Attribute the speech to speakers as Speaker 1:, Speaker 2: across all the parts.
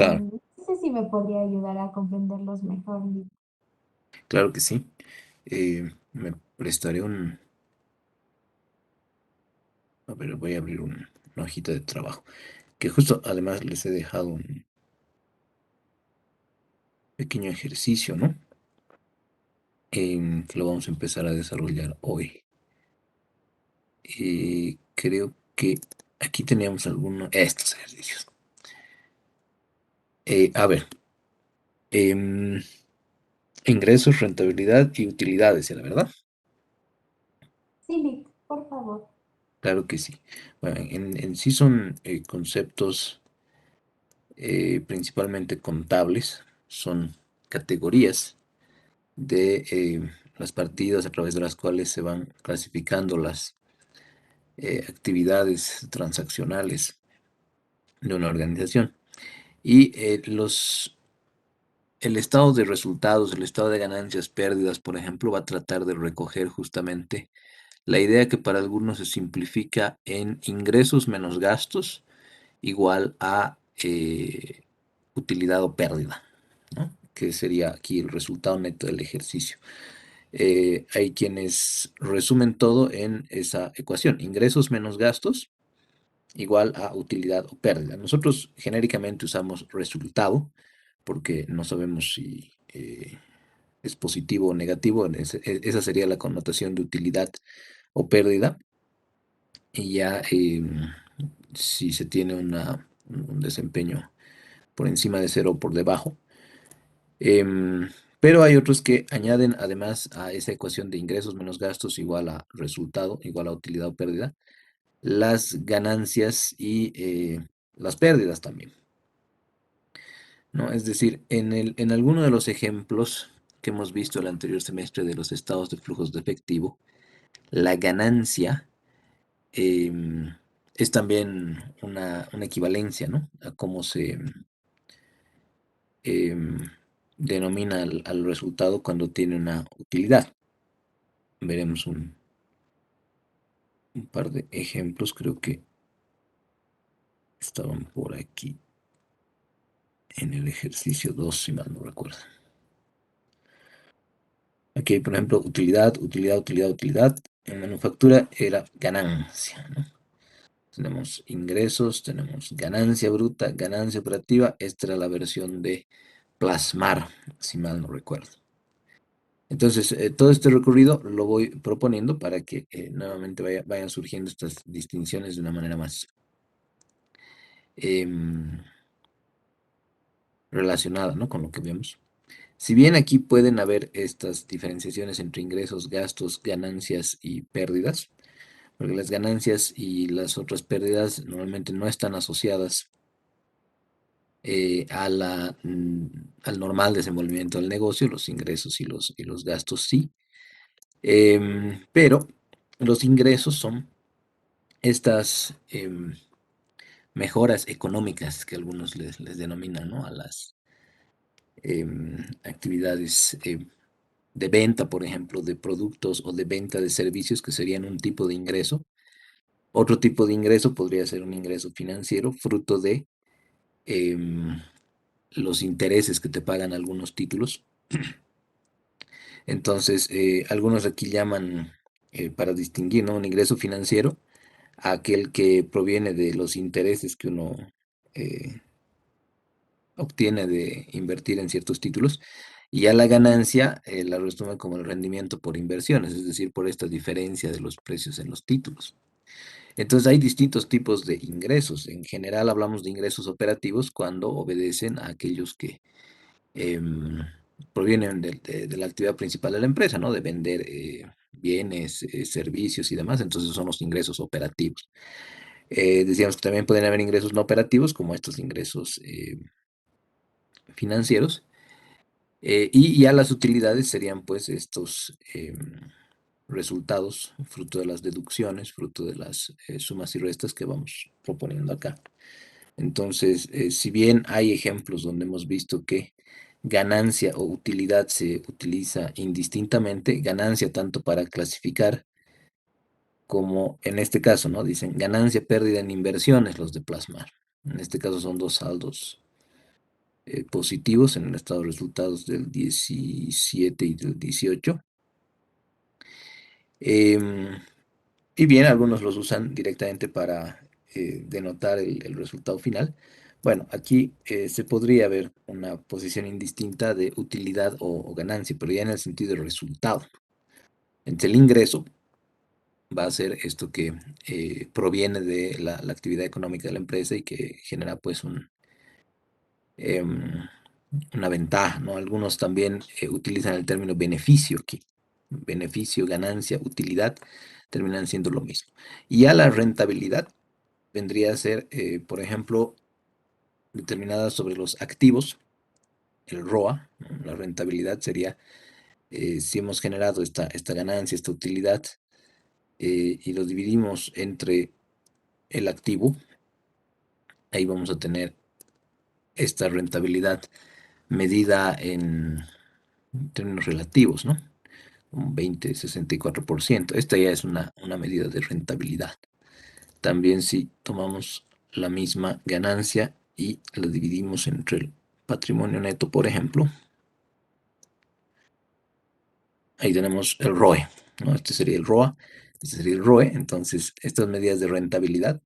Speaker 1: Claro,
Speaker 2: No sé si me podría ayudar a comprenderlos mejor.
Speaker 1: claro que sí. Me prestaré a ver, voy a abrir una hojita de trabajo, que justo además les he dejado un pequeño ejercicio, ¿no? Que lo vamos a empezar a desarrollar hoy. Creo que aquí teníamos estos ejercicios. A ver, em, ingresos, rentabilidad y utilidades, ¿la verdad?
Speaker 2: Sí, Vic, por favor.
Speaker 1: Claro que sí. Bueno, en sí son conceptos principalmente contables, son categorías de las partidas a través de las cuales se van clasificando las actividades transaccionales de una organización. Y el estado de resultados, el estado de ganancias, pérdidas, por ejemplo, va a tratar de recoger justamente la idea que para algunos se simplifica en ingresos menos gastos igual a utilidad o pérdida, ¿no? Que sería aquí el resultado neto del ejercicio. Hay quienes resumen todo en esa ecuación, ingresos menos gastos igual a utilidad o pérdida. Nosotros genéricamente usamos resultado porque no sabemos si es positivo o negativo, esa sería la connotación de utilidad o pérdida, y ya si se tiene un desempeño por encima de cero o por debajo. Em, pero hay otros que añaden además a esa ecuación de ingresos menos gastos igual a resultado, igual a utilidad o pérdida, las ganancias y las pérdidas también, ¿no? Es decir, en alguno de los ejemplos que hemos visto el anterior semestre de los estados de flujos de efectivo, la ganancia em, es también una equivalencia, ¿no? A cómo se em, denomina al resultado cuando tiene una utilidad. Veremos un par de ejemplos, creo que estaban por aquí en el ejercicio 2 si mal no recuerdo. Aquí hay, por ejemplo, utilidad, utilidad, utilidad, utilidad. En manufactura era ganancia, ¿no? Tenemos ingresos, tenemos ganancia bruta, ganancia operativa. Esta era la versión de plasmar, si mal no recuerdo. Entonces, todo este recorrido lo voy proponiendo para que nuevamente vayan surgiendo estas distinciones de una manera más em, relacionada, ¿no? Con lo que vemos. Si bien aquí pueden haber estas diferenciaciones entre ingresos, gastos, ganancias y pérdidas, porque las ganancias y las otras pérdidas normalmente no están asociadas al normal desenvolvimiento del negocio, los ingresos y los gastos sí. Pero los ingresos son estas mejoras económicas que algunos les denominan, ¿no? A las actividades de venta, por ejemplo, de productos o de venta de servicios, que serían un tipo de ingreso. Otro tipo de ingreso podría ser un ingreso financiero, fruto de em, los intereses que te pagan algunos títulos. Entonces, algunos aquí llaman, para distinguir, ¿no? Un ingreso financiero a aquel que proviene de los intereses que uno eh, obtiene de invertir en ciertos títulos, y a la ganancia la resume como el rendimiento por inversiones, es decir, por esta diferencia de los precios en los títulos. Entonces hay distintos tipos de ingresos. En general hablamos de ingresos operativos cuando obedecen a aquellos que em, provienen de la actividad principal de la empresa, ¿no? De vender bienes, servicios y demás. Entonces son los ingresos operativos. Decíamos que también pueden haber ingresos no operativos, como estos ingresos financieros. Y ya las utilidades serían pues estos resultados, fruto de las deducciones, fruto de las sumas y restas que vamos proponiendo acá. Entonces, si bien hay ejemplos donde hemos visto que ganancia o utilidad se utiliza indistintamente, ganancia tanto para clasificar como en este caso, ¿no? Dicen ganancia, pérdida en inversiones los de plasmar. En este caso son dos saldos positivos en el estado de resultados del 17 y del 18. Em, y bien, algunos los usan directamente para denotar el resultado final. Bueno, aquí se podría ver una posición indistinta de utilidad o ganancia, pero ya en el sentido de resultado. Entonces, el ingreso va a ser esto que proviene de la actividad económica de la empresa y que genera pues em, una ventaja, ¿no? Algunos también utilizan el término beneficio aquí. Beneficio, ganancia, utilidad, terminan siendo lo mismo. Y ya la rentabilidad vendría a ser, por ejemplo, determinada sobre los activos, el ROA, ¿no? La rentabilidad sería si hemos generado esta ganancia, esta utilidad, y lo dividimos entre el activo, ahí vamos a tener esta rentabilidad medida en términos relativos, ¿no? Un 20, 64%. Esta ya es una medida de rentabilidad. También si tomamos la misma ganancia y la dividimos entre el patrimonio neto, por ejemplo, ahí tenemos el ROE, ¿no? Este sería el ROA, este sería el ROE. Entonces, estas medidas de rentabilidad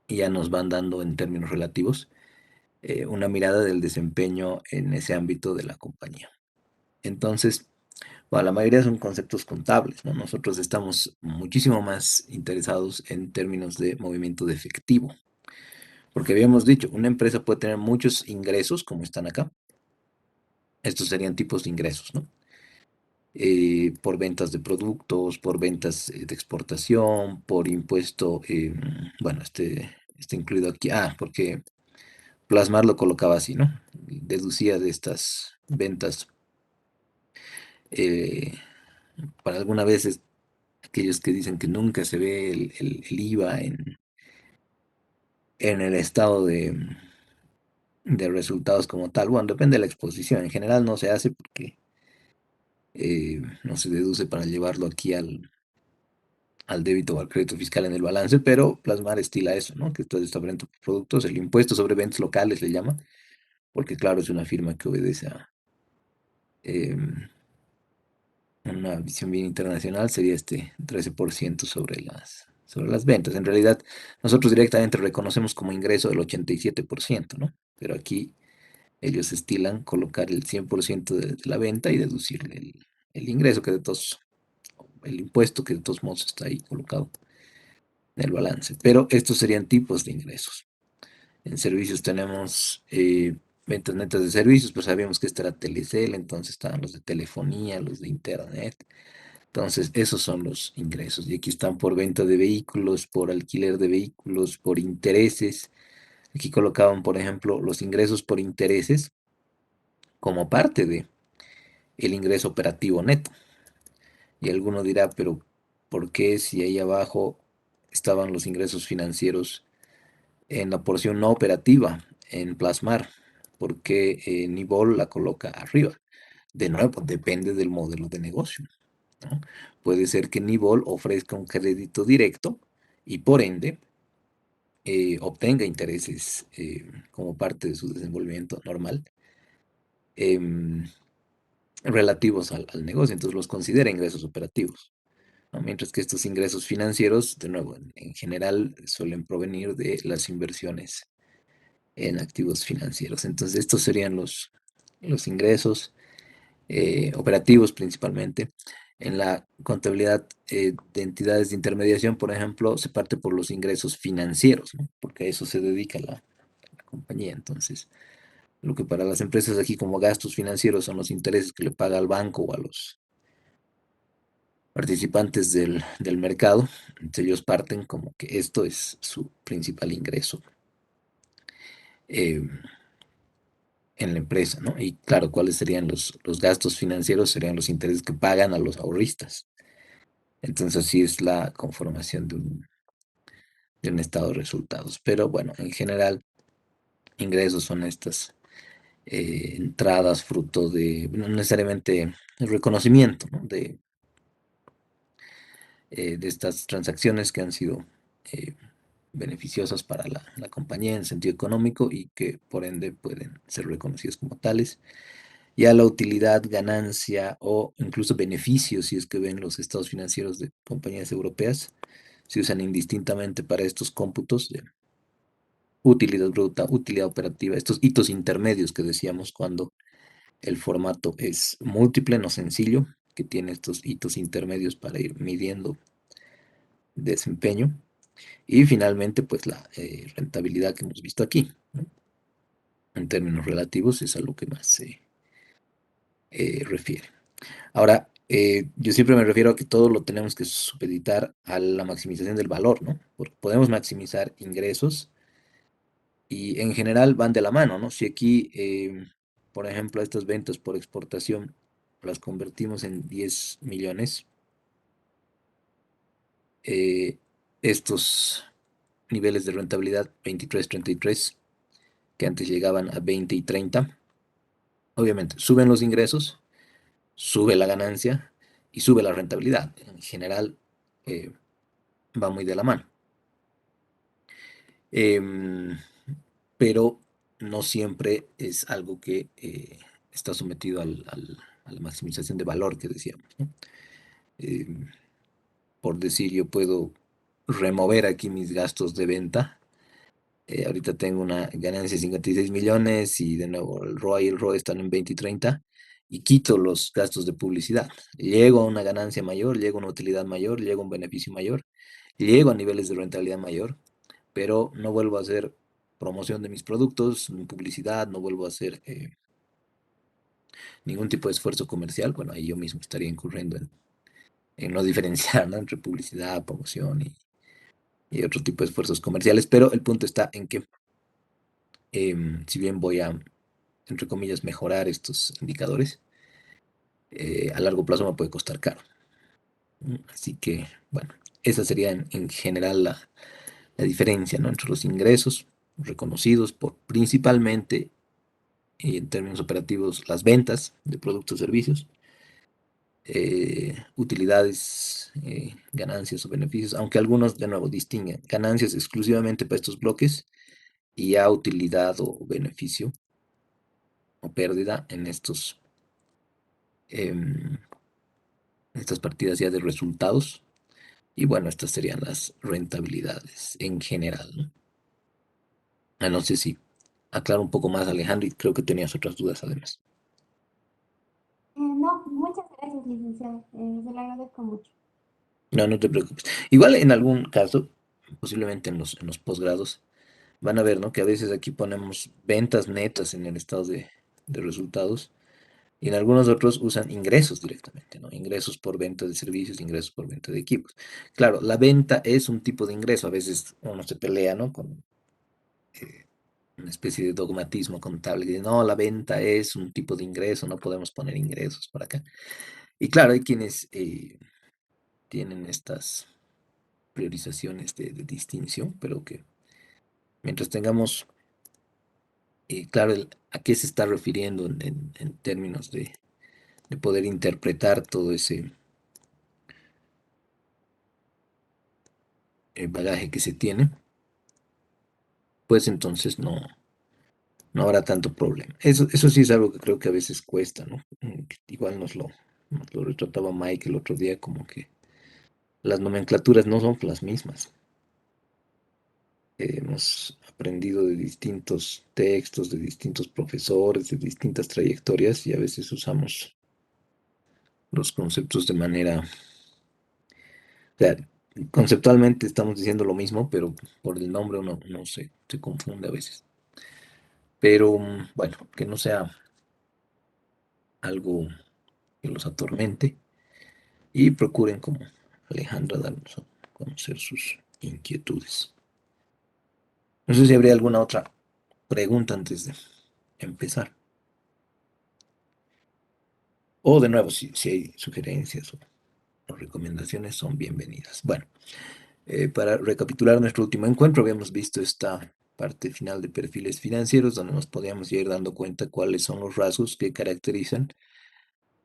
Speaker 1: ya nos van dando en términos relativos una mirada del desempeño en ese ámbito de la compañía. Entonces, bueno, la mayoría son conceptos contables, ¿no? Nosotros estamos muchísimo más interesados en términos de movimiento de efectivo, porque habíamos dicho, una empresa puede tener muchos ingresos, como están acá. Estos serían tipos de ingresos, ¿no? Por ventas de productos, por ventas de exportación, por impuesto, bueno, este incluido aquí, porque Plasmar lo colocaba así, ¿no? Deducía de estas ventas, eh, para algunas veces aquellos que dicen que nunca se ve el IVA en el estado de resultados como tal. Bueno, depende de la exposición. En general no se hace porque no se deduce para llevarlo aquí al débito o al crédito fiscal en el balance, pero Plasmar estila eso, ¿no? Que todo está venta por productos, el impuesto sobre ventas locales le llama, porque claro, es una firma que obedece a una visión bien internacional, sería este 13% sobre las ventas. En realidad, nosotros directamente reconocemos como ingreso el 87%, ¿no? Pero aquí ellos estilan colocar el 100% de la venta y deducirle el ingreso que de todos, el impuesto que de todos modos está ahí colocado en el balance. Pero estos serían tipos de ingresos. En servicios tenemos ventas netas de servicios, pues sabíamos que esta era Telecel, entonces estaban los de telefonía, los de internet. Entonces, esos son los ingresos. Y aquí están por venta de vehículos, por alquiler de vehículos, por intereses. Aquí colocaban, por ejemplo, los ingresos por intereses como parte de el ingreso operativo neto. Y alguno dirá, pero ¿por qué si ahí abajo estaban los ingresos financieros en la porción no operativa, en plasmar? ¿Por qué Nibol la coloca arriba? De nuevo, depende del modelo de negocio, ¿no? Puede ser que Nibol ofrezca un crédito directo y por ende obtenga intereses como parte de su desenvolvimiento normal em, relativos al negocio, entonces los considera ingresos operativos, ¿no? Mientras que estos ingresos financieros, de nuevo, en general suelen provenir de las inversiones en activos financieros. Entonces estos serían los ingresos operativos principalmente. En la contabilidad de entidades de intermediación, por ejemplo, se parte por los ingresos financieros, ¿no? Porque a eso se dedica la compañía. Entonces, lo que para las empresas aquí como gastos financieros son los intereses que le paga al banco o a los participantes del mercado. Entonces, ellos parten como que esto es su principal ingreso eh, en la empresa, ¿no? Y claro, ¿cuáles serían los gastos financieros? Serían los intereses que pagan a los ahorristas. Entonces así es la conformación de un estado de resultados. Pero bueno, en general, ingresos son estas entradas fruto de, no necesariamente el reconocimiento, ¿no? De estas transacciones que han sido beneficiosas para la compañía en sentido económico y que por ende pueden ser reconocidas como tales. Ya la utilidad, ganancia o incluso beneficios, si es que ven los estados financieros de compañías europeas, se usan indistintamente para estos cómputos de utilidad bruta, utilidad operativa, estos hitos intermedios que decíamos cuando el formato es múltiple, no sencillo, que tiene estos hitos intermedios para ir midiendo desempeño. Y finalmente, pues la rentabilidad que hemos visto aquí, ¿no? En términos relativos es a lo que más se refiere. Ahora, yo siempre me refiero a que todo lo tenemos que supeditar a la maximización del valor, ¿no? Porque podemos maximizar ingresos y en general van de la mano, ¿no? Si aquí, por ejemplo, estas ventas por exportación las convertimos en 10 millones, estos niveles de rentabilidad 23, 33, que antes llegaban a 20 y 30, obviamente suben los ingresos, sube la ganancia y sube la rentabilidad. En general, eh, va muy de la mano. Em, pero no siempre es algo que está sometido a la maximización de valor que decíamos, ¿no? Em, por decir, yo puedo remover aquí mis gastos de venta. Ahorita tengo una ganancia de 56 millones y de nuevo el ROI y el ROE están en 20 y 30 y quito los gastos de publicidad. Llego a una ganancia mayor, llego a una utilidad mayor, llego a un beneficio mayor, llego a niveles de rentabilidad mayor, pero no vuelvo a hacer promoción de mis productos, ni publicidad, no vuelvo a hacer ningún tipo de esfuerzo comercial. Bueno, ahí yo mismo estaría incurriendo en no diferenciar, ¿no? Entre publicidad, promoción y otro tipo de esfuerzos comerciales, pero el punto está en que si bien voy a, entre comillas, mejorar estos indicadores, a largo plazo me puede costar caro. Así que, bueno, esa sería en general la diferencia, ¿no? Entre los ingresos reconocidos por principalmente, en términos operativos, las ventas de productos o servicios, utilidades, ganancias o beneficios, aunque algunos de nuevo distinguen ganancias exclusivamente para estos bloques y ya utilidad o beneficio o pérdida en em, estas partidas ya de resultados. Y bueno, estas serían las rentabilidades en general, ¿no? No sé si aclaro un poco más, Alejandro, y creo que tenías otras dudas además.
Speaker 2: No, muchas gracias, licenciado. Se lo agradezco mucho.
Speaker 1: No, no te preocupes. Igual en algún caso, posiblemente en los posgrados, van a ver, ¿no? Que a veces aquí ponemos ventas netas en el estado de resultados y en algunos otros usan ingresos directamente, ¿no? Ingresos por venta de servicios, ingresos por venta de equipos. Claro, la venta es un tipo de ingreso. A veces uno se pelea, ¿no? Con una especie de dogmatismo contable, que no, la venta es un tipo de ingreso, no podemos poner ingresos por acá. Y claro, hay quienes tienen estas priorizaciones de distinción, pero que mientras tengamos claro a qué se está refiriendo en términos de poder interpretar todo ese bagaje que se tiene, pues entonces no habrá tanto problema. Eso sí es algo que creo que a veces cuesta, ¿no? Que igual nos lo retrataba Mike el otro día, como que las nomenclaturas no son las mismas. Hemos aprendido de distintos textos, de distintos profesores, de distintas trayectorias y a veces usamos los conceptos de manera, o sea, conceptualmente estamos diciendo lo mismo, pero por el nombre uno se confunde a veces. Pero bueno, que no sea algo que los atormente y procuren, como Alejandra, darnos a conocer sus inquietudes. No sé si habría alguna otra pregunta antes de empezar. O de nuevo, si hay sugerencias o recomendaciones, son bienvenidas. Bueno, para recapitular nuestro último encuentro, habíamos visto esta parte final de perfiles financieros, donde nos podíamos ir dando cuenta cuáles son los rasgos que caracterizan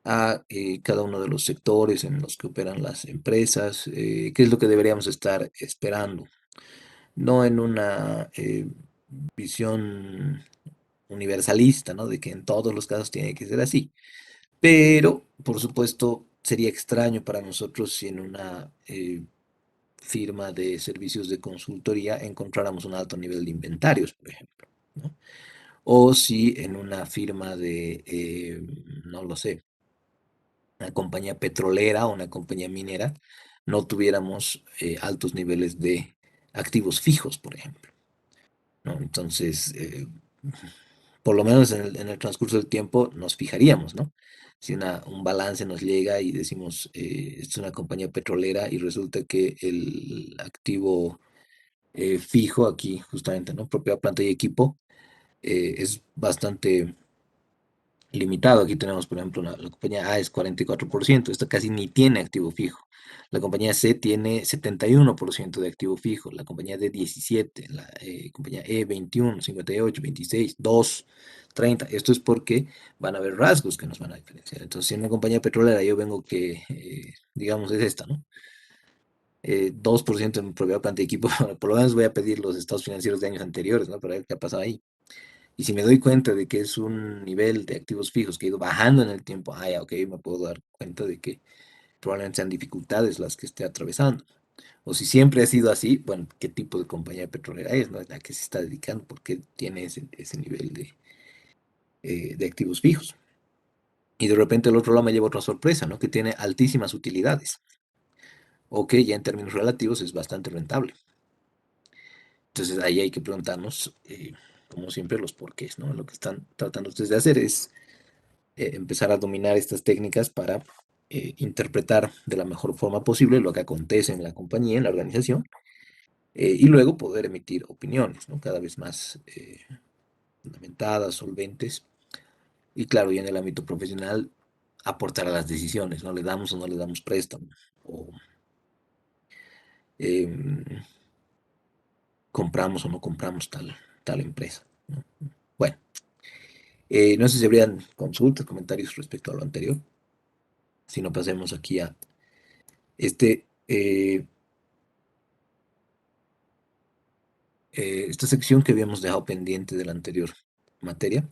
Speaker 1: a cada uno de los sectores en los que operan las empresas, qué es lo que deberíamos estar esperando no en una visión universalista, ¿no? De que en todos los casos tiene que ser así. Pero, por supuesto, sería extraño para nosotros si en una firma de servicios de consultoría encontráramos un alto nivel de inventarios, por ejemplo, ¿no? O si en una firma de, no lo sé, una compañía petrolera o una compañía minera no tuviéramos altos niveles de activos fijos, por ejemplo, ¿no? Entonces, por lo menos en el transcurso del tiempo nos fijaríamos, ¿no? Si un balance nos llega y decimos, es una compañía petrolera y resulta que el activo fijo aquí, justamente, ¿no? Propiedad, planta y equipo, es bastante limitado. Aquí tenemos, por ejemplo, la compañía A es 44%, esta casi ni tiene activo fijo. La compañía C tiene 71% de activo fijo, la compañía D 17, la compañía E 21, 58, 26, 2, 30. Esto es porque van a haber rasgos que nos van a diferenciar. Entonces, si en una compañía petrolera yo vengo que, digamos, es esta, ¿no? 2% en propiedad, planta y equipo, por lo menos voy a pedir los estados financieros de años anteriores, ¿no? Para ver qué ha pasado ahí. Y si me doy cuenta de que es un nivel de activos fijos que ha ido bajando en el tiempo, ah, ya, ok, me puedo dar cuenta de que probablemente sean dificultades las que esté atravesando. O si siempre ha sido así, bueno, ¿qué tipo de compañía petrolera es, no? ¿A qué se está dedicando? ¿Por qué tiene ese nivel de activos fijos? Y de repente el otro lado me lleva otra sorpresa, ¿no? Que tiene altísimas utilidades, o que ya en términos relativos es bastante rentable. Entonces ahí hay que preguntarnos, como siempre, los porqués, ¿no? Lo que están tratando ustedes de hacer es empezar a dominar estas técnicas para interpretar de la mejor forma posible lo que acontece en la compañía, en la organización, y luego poder emitir opiniones, ¿no? Cada vez más fundamentadas, solventes, y claro, y en el ámbito profesional, aportar a las decisiones, ¿no? Le damos o no le damos préstamo, o em, compramos o no compramos tal empresa, ¿no? Bueno, no sé si habrían consultas, comentarios respecto a lo anterior. Si no, pasemos aquí a este, esta sección que habíamos dejado pendiente de la anterior materia,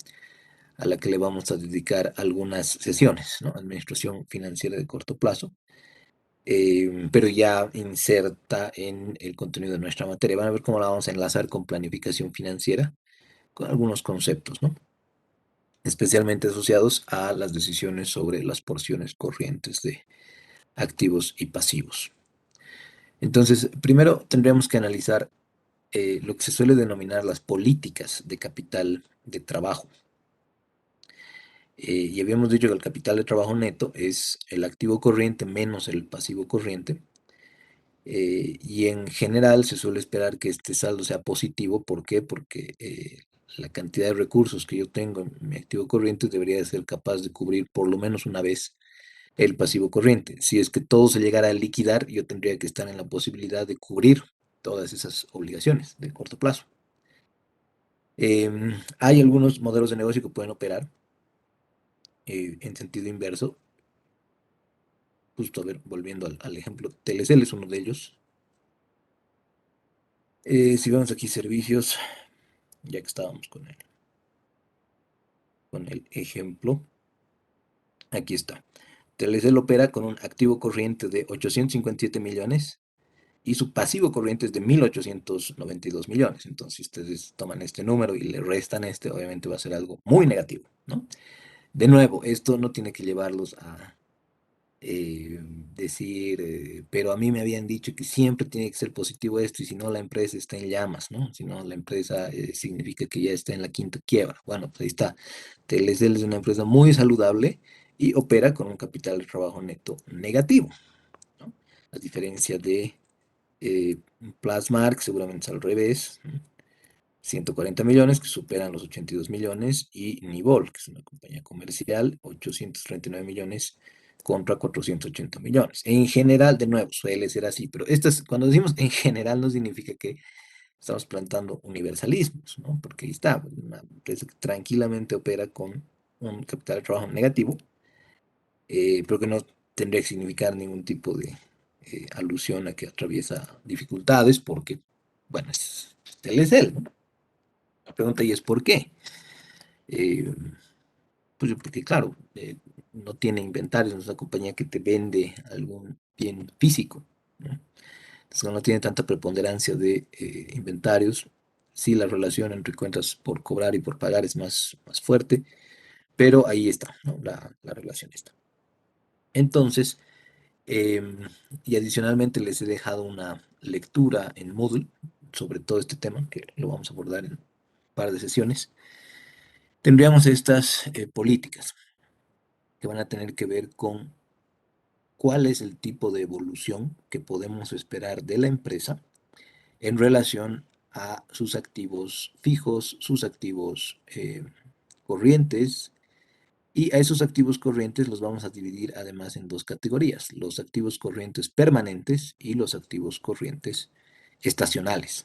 Speaker 1: a la que le vamos a dedicar algunas sesiones, ¿no? Administración financiera de corto plazo, pero ya inserta en el contenido de nuestra materia. Van a ver cómo la vamos a enlazar con planificación financiera, con algunos conceptos, ¿no? Especialmente asociados a las decisiones sobre las porciones corrientes de activos y pasivos. Entonces, primero tendríamos que analizar lo que se suele denominar las políticas de capital de trabajo. Y habíamos dicho que el capital de trabajo neto es el activo corriente menos el pasivo corriente. Y en general se suele esperar que este saldo sea positivo. ¿Por qué? Porque la cantidad de recursos que yo tengo en mi activo corriente debería de ser capaz de cubrir por lo menos una vez el pasivo corriente. Si es que todo se llegara a liquidar, yo tendría que estar en la posibilidad de cubrir todas esas obligaciones de corto plazo. Hay algunos modelos de negocio que pueden operar en sentido inverso. Justo, a ver, volviendo al ejemplo, Telecel es uno de ellos. Si vemos aquí servicios, ya que estábamos con el ejemplo, aquí está. Telecel opera con un activo corriente de 857 millones y su pasivo corriente es de 1.892 millones. Entonces, si ustedes toman este número y le restan este, obviamente va a ser algo muy negativo, ¿no? De nuevo, esto no tiene que llevarlos a eh, decir, pero a mí me habían dicho que siempre tiene que ser positivo esto y si no la empresa está en llamas, ¿no? Si no la empresa significa que ya está en la quinta quiebra. Bueno, pues ahí está. Telecel es una empresa muy saludable y opera con un capital de trabajo neto negativo, ¿no? A diferencia de Plasmark, seguramente es al revés, ¿no? 140 millones, que superan los 82 millones, y Nibol, que es una compañía comercial, 839 millones contra 480 millones. En general, de nuevo, suele ser así, pero cuando decimos en general no significa que estamos plantando universalismos, ¿no? Porque ahí está, una empresa que tranquilamente opera con un capital de trabajo negativo, pero que no tendría que significar ningún tipo de alusión a que atraviesa dificultades, porque Bueno, él es él, ¿no? La pregunta ahí es ¿por qué? Eh, pues porque, claro, no tiene inventarios, no es una compañía que te vende algún bien físico, ¿no? Entonces, como no tiene tanta preponderancia de inventarios, sí la relación entre cuentas por cobrar y por pagar es más fuerte, pero ahí está, ¿no? La relación está. Entonces, em, y adicionalmente les he dejado una lectura en Moodle sobre todo este tema, que lo vamos a abordar en un par de sesiones. Tendríamos estas políticas que van a tener que ver con cuál es el tipo de evolución que podemos esperar de la empresa en relación a sus activos fijos, sus activos corrientes, y a esos activos corrientes los vamos a dividir además en dos categorías, los activos corrientes permanentes y los activos corrientes estacionales.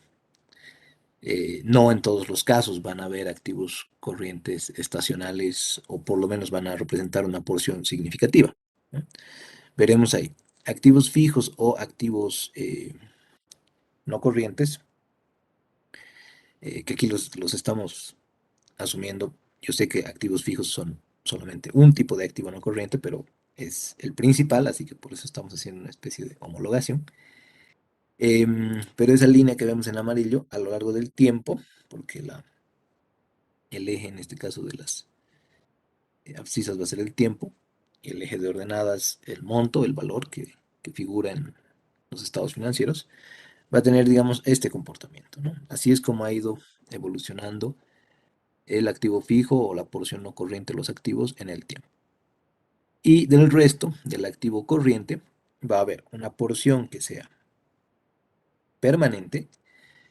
Speaker 1: No en todos los casos van a haber activos corrientes estacionales o por lo menos van a representar una porción significativa, ¿no? Veremos ahí. Activos fijos o activos no corrientes, que aquí los estamos asumiendo. Yo sé que activos fijos son solamente un tipo de activo no corriente, pero es el principal, así que por eso estamos haciendo una especie de homologación. Pero esa línea que vemos en amarillo a lo largo del tiempo, porque el eje en este caso de las abscisas va a ser el tiempo, y el eje de ordenadas el monto, el valor que figura en los estados financieros, va a tener, digamos, este comportamiento, ¿no? Así es como ha ido evolucionando el activo fijo o la porción no corriente de los activos en el tiempo. Y del resto del activo corriente va a haber una porción que sea permanente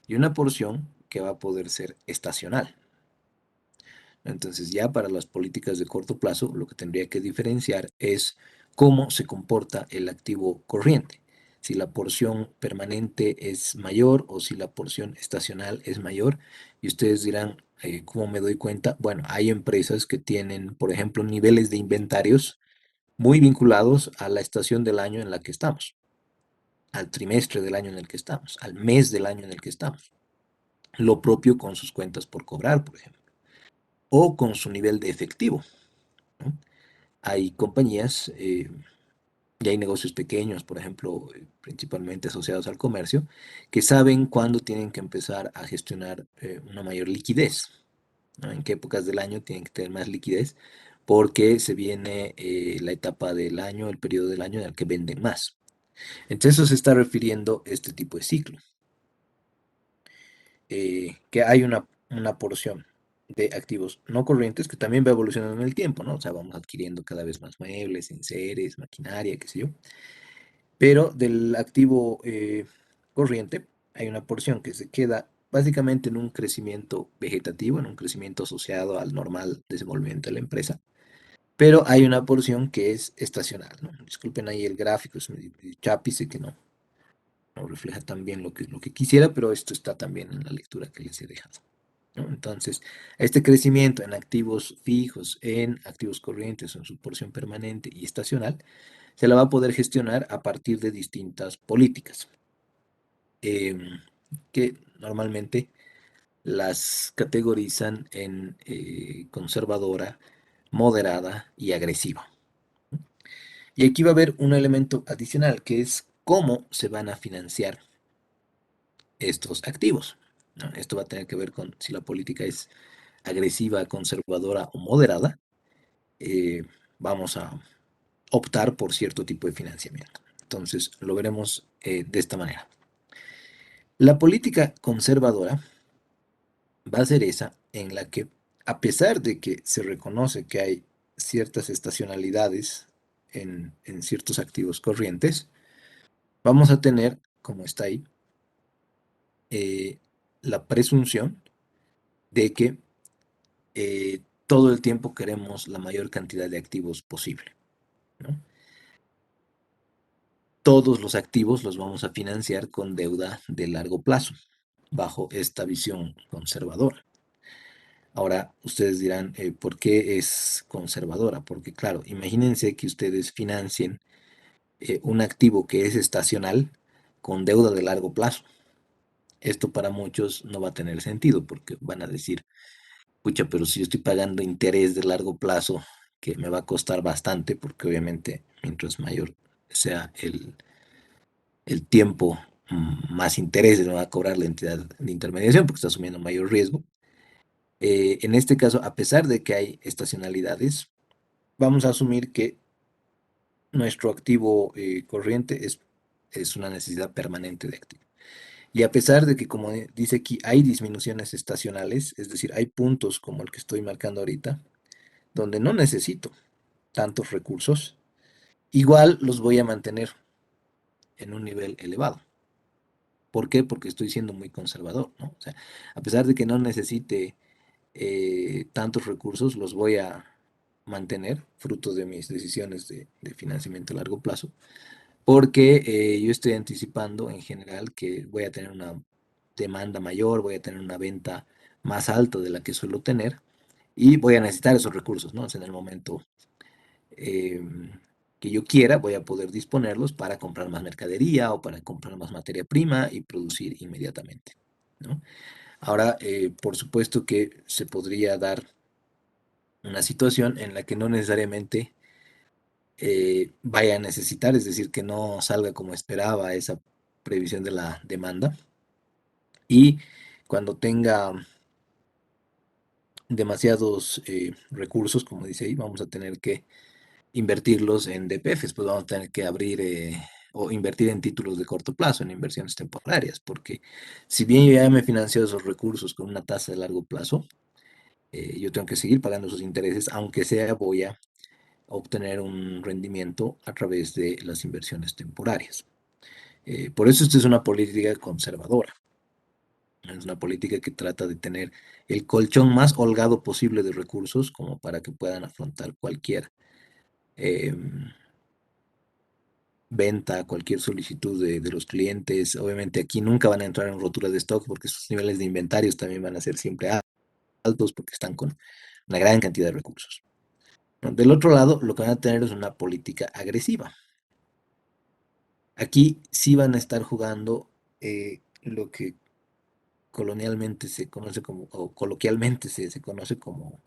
Speaker 1: y una porción que va a poder ser estacional. Entonces ya para las políticas de corto plazo lo que tendría que diferenciar es cómo se comporta el activo corriente. Si la porción permanente es mayor o si la porción estacional es mayor. Y ustedes dirán, ¿cómo me doy cuenta? Bueno, hay empresas que tienen, por ejemplo, niveles de inventarios muy vinculados a la estación del año en la que estamos, al trimestre del año en el que estamos, al mes del año en el que estamos. Lo propio con sus cuentas por cobrar, por ejemplo, o con su nivel de efectivo, ¿no? Hay compañías y hay negocios pequeños, por ejemplo, principalmente asociados al comercio, que saben cuándo tienen que empezar a gestionar una mayor liquidez, ¿no? En qué épocas del año tienen que tener más liquidez, porque se viene la etapa del año, el periodo del año en el que venden más. Entonces eso se está refiriendo a este tipo de ciclo, que hay una porción de activos no corrientes que también va evolucionando en el tiempo, ¿no? O sea, vamos adquiriendo cada vez más muebles, enseres, maquinaria, qué sé yo. Pero del activo corriente hay una porción que se queda básicamente en un crecimiento vegetativo, en un crecimiento asociado al normal desenvolvimiento de la empresa. Pero hay una porción que es estacional, ¿no? Disculpen ahí el gráfico, es medio chapice que no refleja tan bien lo que quisiera, pero esto está también en la lectura que les he dejado, ¿no? Entonces, este crecimiento en activos fijos, en activos corrientes, en su porción permanente y estacional, se la va a poder gestionar a partir de distintas políticas, em, que normalmente las categorizan en conservadora, moderada y agresiva. Y aquí va a haber un elemento adicional que es cómo se van a financiar estos activos, ¿no? Esto va a tener que ver con si la política es agresiva, conservadora o moderada. Vamos a optar por cierto tipo de financiamiento. Entonces, lo veremos de esta manera. La política conservadora va a ser esa en la que, a pesar de que se reconoce que hay ciertas estacionalidades en ciertos activos corrientes, vamos a tener, como está ahí, eh, la presunción de que todo el tiempo queremos la mayor cantidad de activos posible, ¿no? Todos los activos los vamos a financiar con deuda de largo plazo, bajo esta visión conservadora. Ahora, ustedes dirán, ¿por qué es conservadora? Porque, claro, imagínense que ustedes financien un activo que es estacional con deuda de largo plazo. Esto para muchos no va a tener sentido porque van a decir, pucha, pero si yo estoy pagando interés de largo plazo, que me va a costar bastante, porque obviamente mientras mayor sea el tiempo, más intereses me va a cobrar la entidad de intermediación porque está asumiendo mayor riesgo. En este caso, a pesar de que hay estacionalidades, vamos a asumir que nuestro activo corriente es una necesidad permanente de activo. Y a pesar de que, como dice aquí, hay disminuciones estacionales, es decir, hay puntos como el que estoy marcando ahorita, donde no necesito tantos recursos, igual los voy a mantener en un nivel elevado. ¿Por qué? Porque estoy siendo muy conservador, ¿no? O sea, a pesar de que no necesite tantos recursos, los voy a mantener, fruto de mis decisiones de financiamiento a largo plazo, porque yo estoy anticipando en general que voy a tener una demanda mayor, voy a tener una venta más alta de la que suelo tener y voy a necesitar esos recursos, ¿no? O sea, en el momento eh, que yo quiera, voy a poder disponerlos para comprar más mercadería o para comprar más materia prima y producir inmediatamente, ¿no? Ahora, por supuesto que se podría dar una situación en la que no necesariamente vaya a necesitar, es decir, que no salga como esperaba esa previsión de la demanda y cuando tenga demasiados recursos, como dice ahí, vamos a tener que invertirlos en DPFs, pues vamos a tener que abrir o invertir en títulos de corto plazo, en inversiones temporarias, porque si bien yo ya me he financiado esos recursos con una tasa de largo plazo, yo tengo que seguir pagando esos intereses, aunque sea voy a obtener un rendimiento a través de las inversiones temporarias. Por eso esta es una política conservadora. Es una política que trata de tener el colchón más holgado posible de recursos como para que puedan afrontar cualquier eh, venta, cualquier solicitud de los clientes. Obviamente aquí nunca van a entrar en rotura de stock porque sus niveles de inventarios también van a ser siempre altos porque están con una gran cantidad de recursos, ¿no? Del otro lado, lo que van a tener es una política agresiva. Aquí sí van a estar jugando lo que colonialmente se conoce como, o coloquialmente se conoce como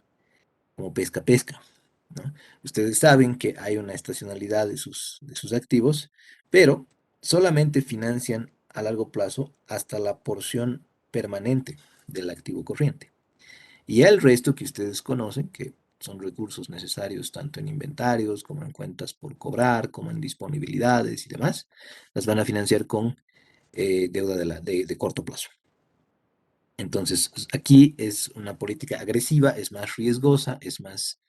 Speaker 1: pesca-pesca, ¿no? Ustedes saben que hay una estacionalidad de sus activos, pero solamente financian a largo plazo hasta la porción permanente del activo corriente. Y el resto que ustedes conocen, que son recursos necesarios tanto en inventarios como en cuentas por cobrar, como en disponibilidades y demás, las van a financiar con deuda de corto plazo. Entonces, aquí es una política agresiva, es más riesgosa, es más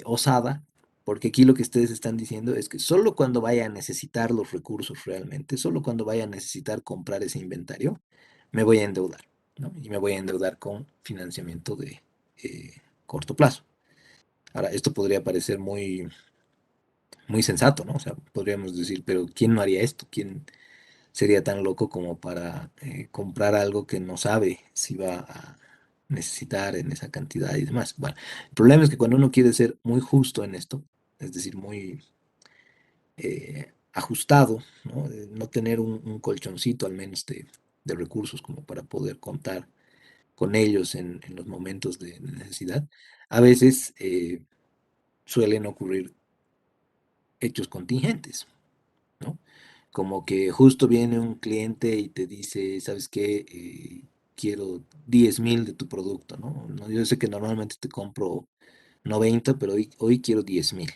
Speaker 1: osada, porque aquí lo que ustedes están diciendo es que solo cuando vaya a necesitar los recursos realmente, solo cuando vaya a necesitar comprar ese inventario, me voy a endeudar, ¿no? Y me voy a endeudar con financiamiento de corto plazo. Ahora, esto podría parecer muy, muy sensato, ¿no? O sea, podríamos decir, pero ¿quién no haría esto? ¿Quién sería tan loco como para comprar algo que no sabe si va a necesitar en esa cantidad y demás? Bueno, el problema es que cuando uno quiere ser muy justo en esto, es decir, muy ajustado, ¿no? No tener un colchoncito al menos de recursos como para poder contar con ellos en los momentos de necesidad, a veces suelen ocurrir hechos contingentes, ¿no? Como que justo viene un cliente y te dice, ¿sabes qué? Quiero 10.000 de tu producto, ¿no? Yo sé que normalmente te compro 90, pero hoy quiero 10.000.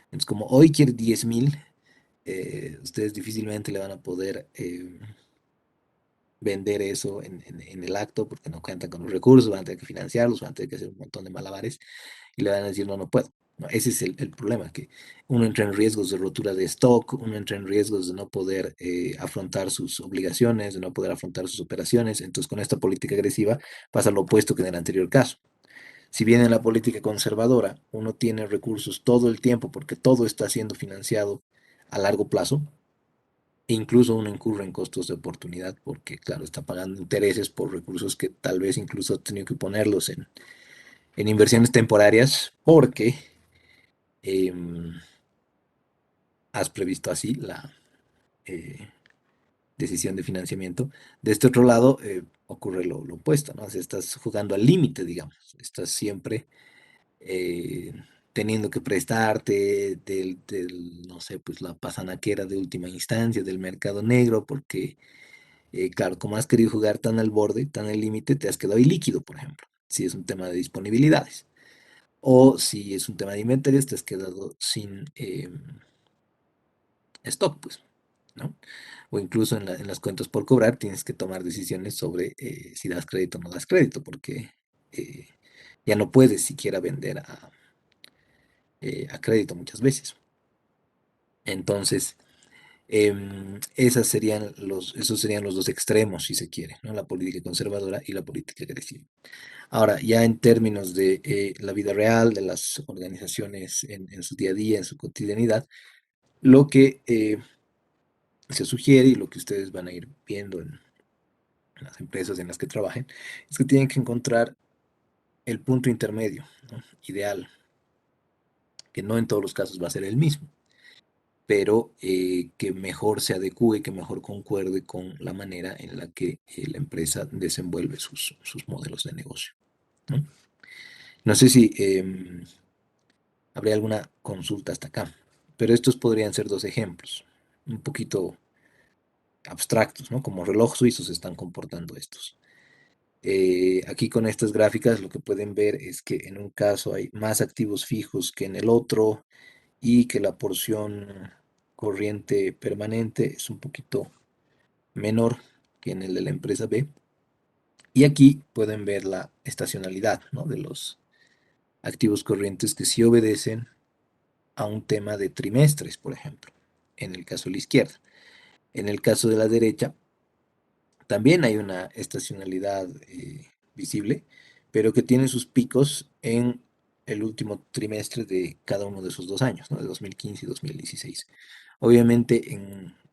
Speaker 1: Entonces, como hoy quiere 10.000, ustedes difícilmente le van a poder vender eso en el acto porque no cuentan con los recursos, van a tener que financiarlos, van a tener que hacer un montón de malabares y le van a decir, no, no puedo. ¿No? Ese es el problema, que uno entra en riesgos de rotura de stock, uno entra en riesgos de no poder afrontar sus obligaciones, de no poder afrontar sus operaciones. Entonces, con esta política agresiva pasa lo opuesto que en el anterior caso. Si bien en la política conservadora uno tiene recursos todo el tiempo porque todo está siendo financiado a largo plazo, e incluso uno incurre en costos de oportunidad porque, claro, está pagando intereses por recursos que tal vez incluso ha tenido que ponerlos en inversiones temporarias porque em, has previsto así eh, decisión de financiamiento. De este otro lado ocurre lo opuesto, ¿no? O sea, estás jugando al límite, digamos. Estás siempre eh, teniendo que prestarte no sé, pues la pasanaquera de última instancia, del mercado negro, porque, claro, como has querido jugar tan al borde, tan al límite, te has quedado ilíquido, por ejemplo, si es un tema de disponibilidades. O si es un tema de inventarios, te has quedado sin stock, pues, ¿no? O incluso en las cuentas por cobrar tienes que tomar decisiones sobre si das crédito o no das crédito, porque eh, ya no puedes siquiera vender a crédito muchas veces. Entonces, esos serían los dos extremos, si se quiere, ¿no? La política conservadora y la política agresiva. Ahora, ya en términos de la vida real, de las organizaciones en su día a día, en su cotidianidad, lo que se sugiere y lo que ustedes van a ir viendo en las empresas en las que trabajen, es que tienen que encontrar el punto intermedio, ¿no? Ideal, que no en todos los casos va a ser el mismo, pero que mejor se adecue, que mejor concuerde con la manera en la que la empresa desenvuelve sus modelos de negocio, ¿no? No sé si habría alguna consulta hasta acá, pero estos podrían ser dos ejemplos, un poquito abstractos, ¿no? Como reloj suizo se están comportando estos. Aquí con estas gráficas lo que pueden ver es que en un caso hay más activos fijos que en el otro y que la porción corriente permanente es un poquito menor que en el de la empresa B. Y aquí pueden ver la estacionalidad, ¿no? De los activos corrientes que sí obedecen a un tema de trimestres, por ejemplo, en el caso de la izquierda. En el caso de la derecha, también hay una estacionalidad visible, pero que tiene sus picos en el último trimestre de cada uno de esos 2 años, ¿no? De 2015 y 2016. Obviamente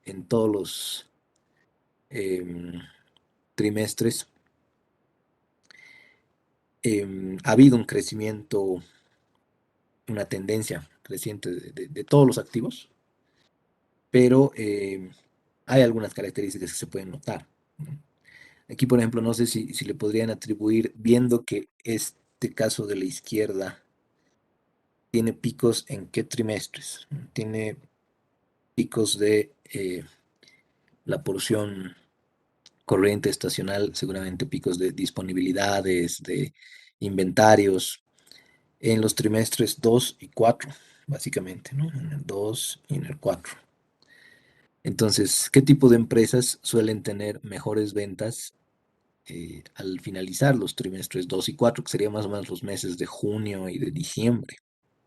Speaker 1: en todos los em, trimestres ha habido un crecimiento, una tendencia creciente de todos los activos, pero hay algunas características que se pueden notar, ¿no? Aquí, por ejemplo, no sé si le podrían atribuir, viendo que este caso de la izquierda tiene picos en qué trimestres. Tiene picos de la porción corriente estacional, seguramente picos de disponibilidades, de inventarios, en los trimestres 2 y 4, básicamente, ¿no? En el 2 y en el 4. Entonces, ¿qué tipo de empresas suelen tener mejores ventas al finalizar los trimestres 2 y 4, que serían más o menos los meses de junio y de diciembre,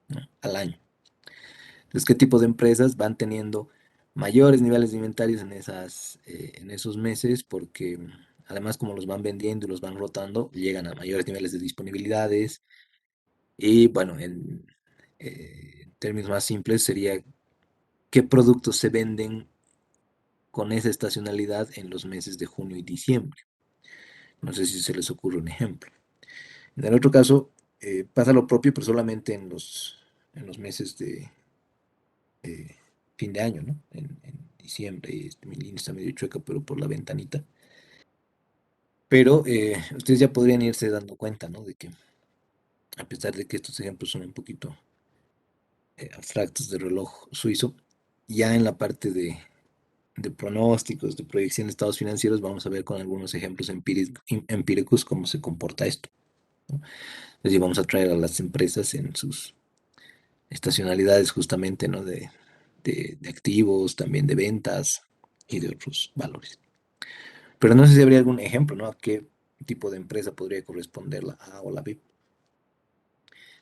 Speaker 1: ¿no? Al año? Entonces, ¿qué tipo de empresas van teniendo mayores niveles de inventarios en esos meses? Porque además, como los van vendiendo y los van rotando, llegan a mayores niveles de disponibilidades. Y bueno, en términos más simples, sería qué productos se venden con esa estacionalidad en los meses de junio y diciembre. No sé si se les ocurre un ejemplo. En el otro caso, pasa lo propio, pero solamente en los meses de eh, fin de año, ¿no? En diciembre, y mi línea está medio chueca, pero por la ventanita. Pero ustedes ya podrían irse dando cuenta, ¿no? De que a pesar de que estos ejemplos son un poquito abstractos de reloj suizo, ya en la parte de pronósticos, de proyección de estados financieros, vamos a ver con algunos ejemplos empíricos cómo se comporta esto, ¿no? Entonces, vamos a traer a las empresas en sus estacionalidades justamente, ¿no? De activos, también de ventas y de otros valores. Pero no sé si habría algún ejemplo, ¿no? ¿A qué tipo de empresa podría corresponder la A o la B?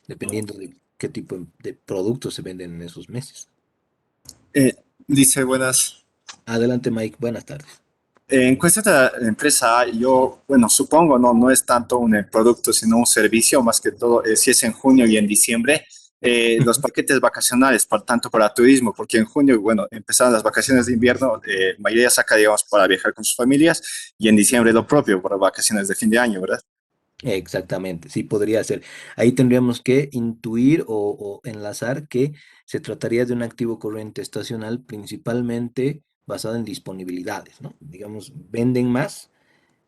Speaker 1: Dependiendo de qué tipo de productos se venden en esos meses.
Speaker 3: Eh, Dice, buenas.
Speaker 1: Adelante, Mike. Buenas tardes.
Speaker 3: En cuestión de la empresa, yo, bueno, supongo, no es tanto un producto, sino un servicio, más que todo, si es en junio y en diciembre, los paquetes vacacionales, por tanto para turismo, porque en junio, bueno, empezaron las vacaciones de invierno, la mayoría saca, digamos, para viajar con sus familias, y en diciembre lo propio, para vacaciones de fin de año, ¿verdad?
Speaker 1: Exactamente, sí podría ser. Ahí tendríamos que intuir o enlazar que se trataría de un activo corriente estacional principalmente basado en disponibilidades, ¿no? Digamos, venden más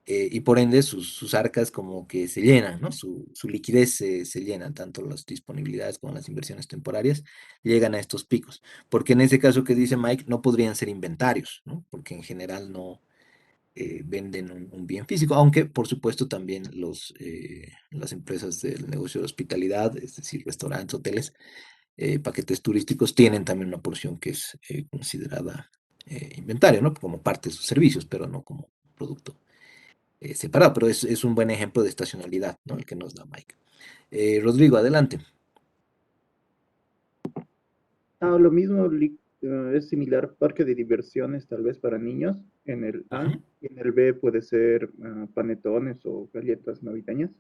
Speaker 1: y por ende sus arcas como que se llenan, ¿no? Su liquidez se llena, tanto las disponibilidades como las inversiones temporarias llegan a estos picos. Porque en ese caso que dice Mike, no podrían ser inventarios, ¿no? Porque en general no venden un bien físico, aunque por supuesto también las empresas del negocio de hospitalidad, es decir, restaurantes, hoteles, paquetes turísticos, tienen también una porción que es considerada inventario, ¿no? Como parte de sus servicios, pero no como producto separado, pero es un buen ejemplo de estacionalidad, ¿no? El que nos da Mike. Rodrigo, adelante.
Speaker 4: Lo mismo es similar, parque de diversiones tal vez para niños en el A,
Speaker 1: Ujú.
Speaker 4: y en el B puede ser panetones o galletas navideñas.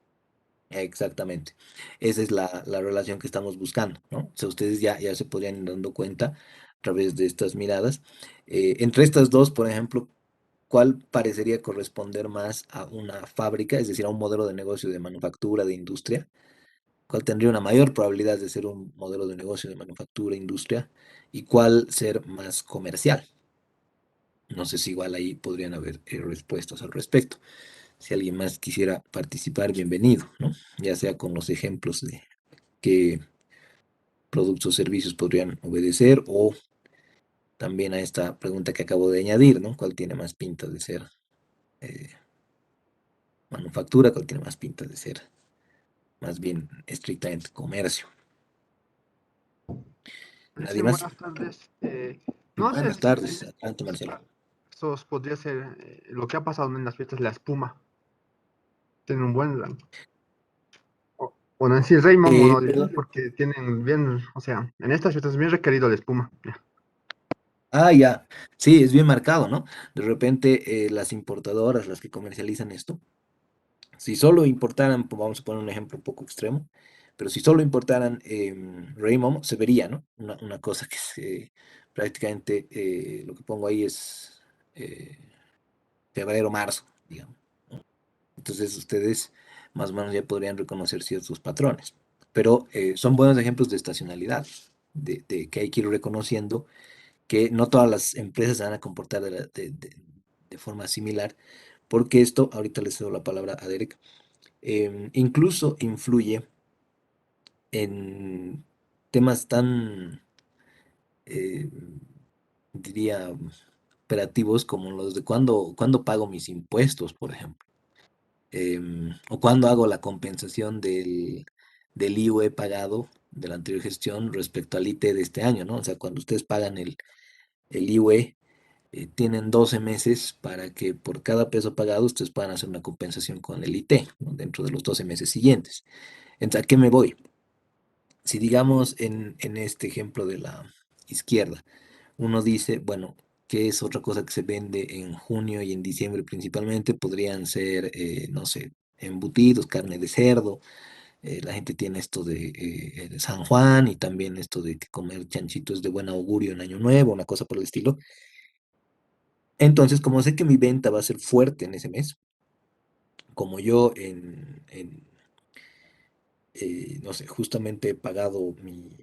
Speaker 1: Exactamente. Esa es la relación que estamos buscando, ¿no? O sea, ustedes ya se podrían ir dando cuenta a través de estas miradas. Entre estas dos, por ejemplo, ¿cuál parecería corresponder más a una fábrica, es decir, a un modelo de negocio de manufactura, de industria? ¿Cuál tendría una mayor probabilidad de ser un modelo de negocio de manufactura, industria? ¿Y cuál ser más comercial? No sé si igual ahí podrían haber respuestas al respecto. Si alguien más quisiera participar, bienvenido, ¿no? Ya sea con los ejemplos de qué productos o servicios podrían obedecer o también a esta pregunta que acabo de añadir, ¿no? ¿Cuál tiene más pinta de ser eh, manufactura? ¿Cuál tiene más pinta de ser más bien estrictamente comercio?
Speaker 5: Sí,
Speaker 1: ¿Nadie más?
Speaker 5: buenas tardes. No sé
Speaker 1: Buenas
Speaker 5: si
Speaker 1: tardes, adelante Marcelo.
Speaker 5: eso podría ser lo que ha pasado en las fiestas, la espuma. Tienen un buen rango. Bueno, en sí, Rey Momo no diría,
Speaker 1: Perdón.
Speaker 5: porque tienen bien, o sea, en estas fiestas es bien requerido la espuma. Ya.
Speaker 1: Ah, ya. Sí, es bien marcado, ¿no? De repente las importadoras, las que comercializan esto, si solo importaran, pues, vamos a poner un ejemplo un poco extremo, pero si solo importaran Raymond, se vería, ¿no? Una cosa que es prácticamente, lo que pongo ahí es eh, febrero, marzo, digamos. Entonces ustedes más o menos ya podrían reconocer ciertos patrones. Pero son buenos ejemplos de estacionalidad, de que hay que ir reconociendo que no todas las empresas se van a comportar de forma similar, porque esto, ahorita le cedo la palabra a Derek, incluso influye en temas tan, eh, diría, operativos como los de cuándo pago mis impuestos, por ejemplo, o cuándo hago la compensación del IVA pagado de la anterior gestión respecto al IT de este año, ¿no? O sea, cuando ustedes pagan el IVA, tienen 12 meses para que por cada peso pagado ustedes puedan hacer una compensación con el IT, ¿no? Dentro de los 12 meses siguientes. Entonces, ¿a qué me voy? Si digamos en este ejemplo de la izquierda, uno dice, bueno, ¿qué es otra cosa que se vende en junio y en diciembre principalmente? Podrían ser, no sé, embutidos, carne de cerdo. La gente tiene esto de San Juan y también esto de que comer chanchitos de buen augurio en Año Nuevo, una cosa por el estilo. Entonces, como sé que mi venta va a ser fuerte en ese mes, como yo no sé, justamente he pagado mi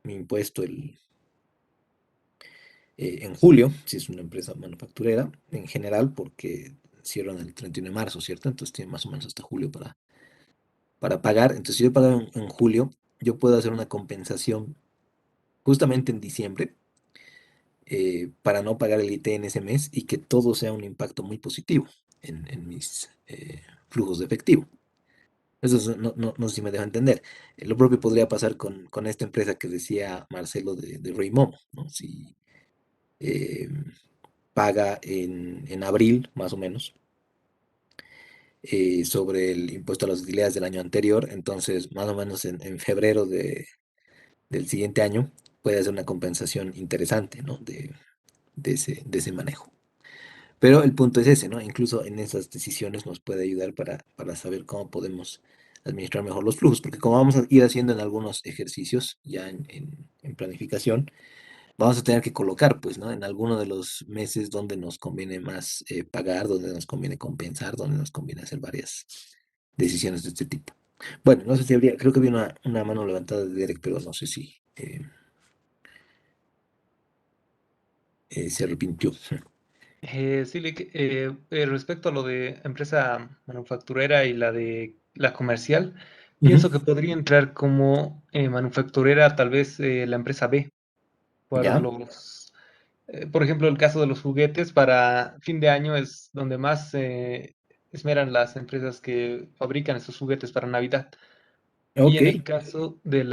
Speaker 1: impuesto en julio, si es una empresa manufacturera, en general, porque cierran el 31 de marzo, ¿cierto? Entonces tiene más o menos hasta julio para pagar. Entonces, si yo he pagado en julio, yo puedo hacer una compensación justamente en diciembre para no pagar el IT en ese mes y que todo sea un impacto muy positivo en mis flujos de efectivo. No sé si me dejo entender. Lo propio podría pasar con esta empresa que decía Marcelo de Rey Momo, ¿no? Si eh, paga en abril, más o menos, sobre el impuesto a las utilidades del año anterior, entonces más o menos en febrero del siguiente año puede hacer una compensación interesante, ¿no? De ese manejo. Pero el punto es ese, ¿no? Incluso en esas decisiones nos puede ayudar para saber cómo podemos administrar mejor los flujos, porque como vamos a ir haciendo en algunos ejercicios ya en planificación, vamos a tener que colocar, pues, ¿no? En alguno de los meses donde nos conviene más pagar, donde nos conviene compensar, donde nos conviene hacer varias decisiones de este tipo. Bueno, no sé si habría, creo que había una mano levantada de Derek, pero no sé si se arrepintió.
Speaker 6: Sí, respecto a lo de empresa manufacturera y la de la comercial,
Speaker 1: Ujú.
Speaker 6: pienso que podría entrar como manufacturera tal vez la empresa B, por
Speaker 1: ¿Ya?
Speaker 6: por ejemplo, el caso de los juguetes para fin de año es donde más esmeran las empresas que fabrican estos juguetes para Navidad. Y
Speaker 1: Ok.
Speaker 6: en el caso de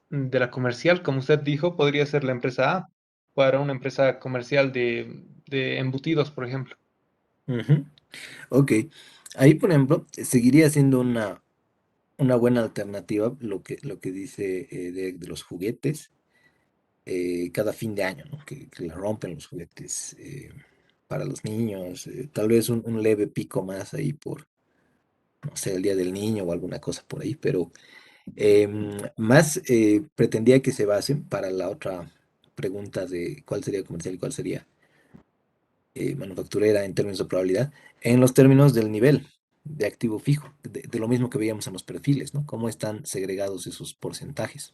Speaker 6: de la comercial, como usted dijo, podría ser la empresa A para una empresa comercial de embutidos, por ejemplo.
Speaker 1: Ujú. Ok. Ahí, por ejemplo, seguiría siendo una buena alternativa lo que dice de los juguetes cada fin de año, ¿no? Que la rompen los juguetes para los niños. Tal vez un leve pico más ahí por, no sé, el Día del Niño o alguna cosa por ahí, pero más pretendía que se basen para la otra pregunta de cuál sería comercial y cuál sería manufacturera en términos de probabilidad, en los términos del nivel de activo fijo, de lo mismo que veíamos en los perfiles, ¿no? Cómo están segregados esos porcentajes.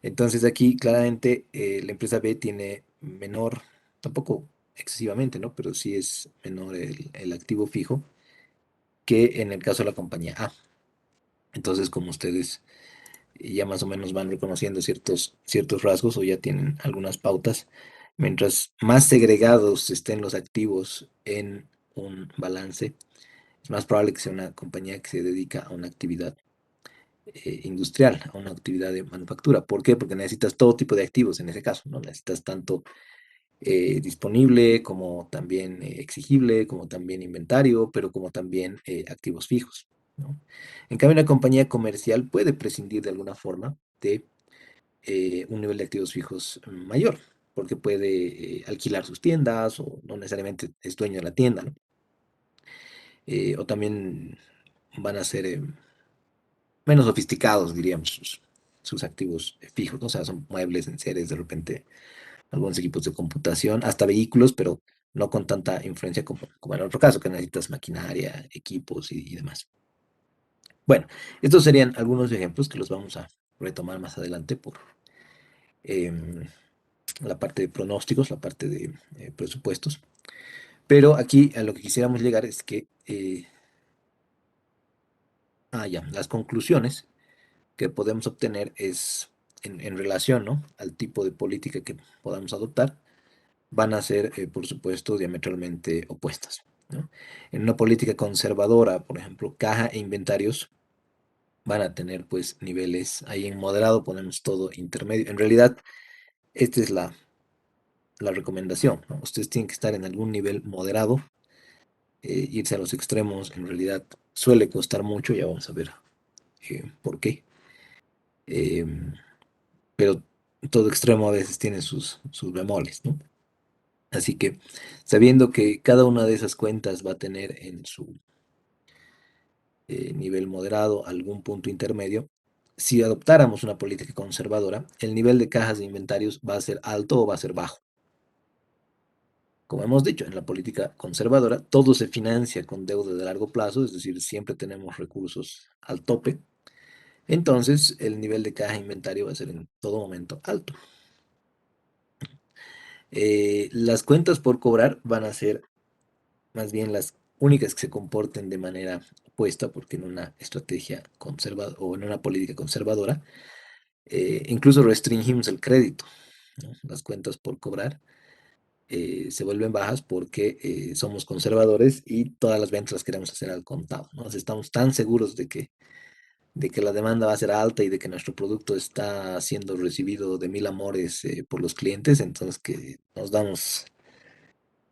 Speaker 1: Entonces aquí claramente la empresa B tiene menor, tampoco excesivamente, ¿no? Pero sí es menor el activo fijo que en el caso de la compañía A. Entonces, como ustedes ya más o menos van reconociendo ciertos rasgos o ya tienen algunas pautas, mientras más segregados estén los activos en un balance, es más probable que sea una compañía que se dedica a una actividad industrial, a una actividad de manufactura. ¿Por qué? Porque necesitas todo tipo de activos en ese caso, ¿no? Necesitas tanto disponible como también exigible, como también inventario, pero como también activos fijos, ¿no? En cambio, una compañía comercial puede prescindir de alguna forma de un nivel de activos fijos mayor, porque puede alquilar sus tiendas o no necesariamente es dueño de la tienda, ¿no? O también van a ser menos sofisticados, diríamos, sus activos fijos, ¿no? O sea, son muebles, enseres, de repente algunos equipos de computación, hasta vehículos, pero no con tanta influencia como en el otro caso, que necesitas maquinaria, equipos y demás. Bueno, estos serían algunos ejemplos que los vamos a retomar más adelante por em, la parte de pronósticos, la parte de presupuestos. Pero aquí a lo que quisiéramos llegar es que, ya, las conclusiones que podemos obtener es en relación, ¿no?, al tipo de política que podamos adoptar, van a ser, por supuesto, diametralmente opuestas, ¿no? En una política conservadora, por ejemplo, caja e inventarios van a tener pues niveles ahí en moderado, ponemos todo intermedio. En realidad, esta es la recomendación, ¿no? Ustedes tienen que estar en algún nivel moderado, irse a los extremos en realidad suele costar mucho, ya vamos a ver por qué. Em, pero todo extremo a veces tiene sus bemoles, ¿no? Así que sabiendo que cada una de esas cuentas va a tener en su nivel moderado algún punto intermedio, si adoptáramos una política conservadora, el nivel de cajas de inventarios va a ser alto o va a ser bajo. Como hemos dicho, en la política conservadora todo se financia con deuda de largo plazo, es decir, siempre tenemos recursos al tope. Entonces, el nivel de caja de inventario va a ser en todo momento alto. Las cuentas por cobrar van a ser más bien las únicas que se comporten de manera opuesta, porque en una estrategia conservadora o en una política conservadora, incluso restringimos el crédito, ¿no? Las cuentas por cobrar se vuelven bajas porque somos conservadores y todas las ventas las queremos hacer al contado, ¿no? O sea, estamos tan seguros de que la demanda va a ser alta y de que nuestro producto está siendo recibido de mil amores por los clientes, entonces que nos damos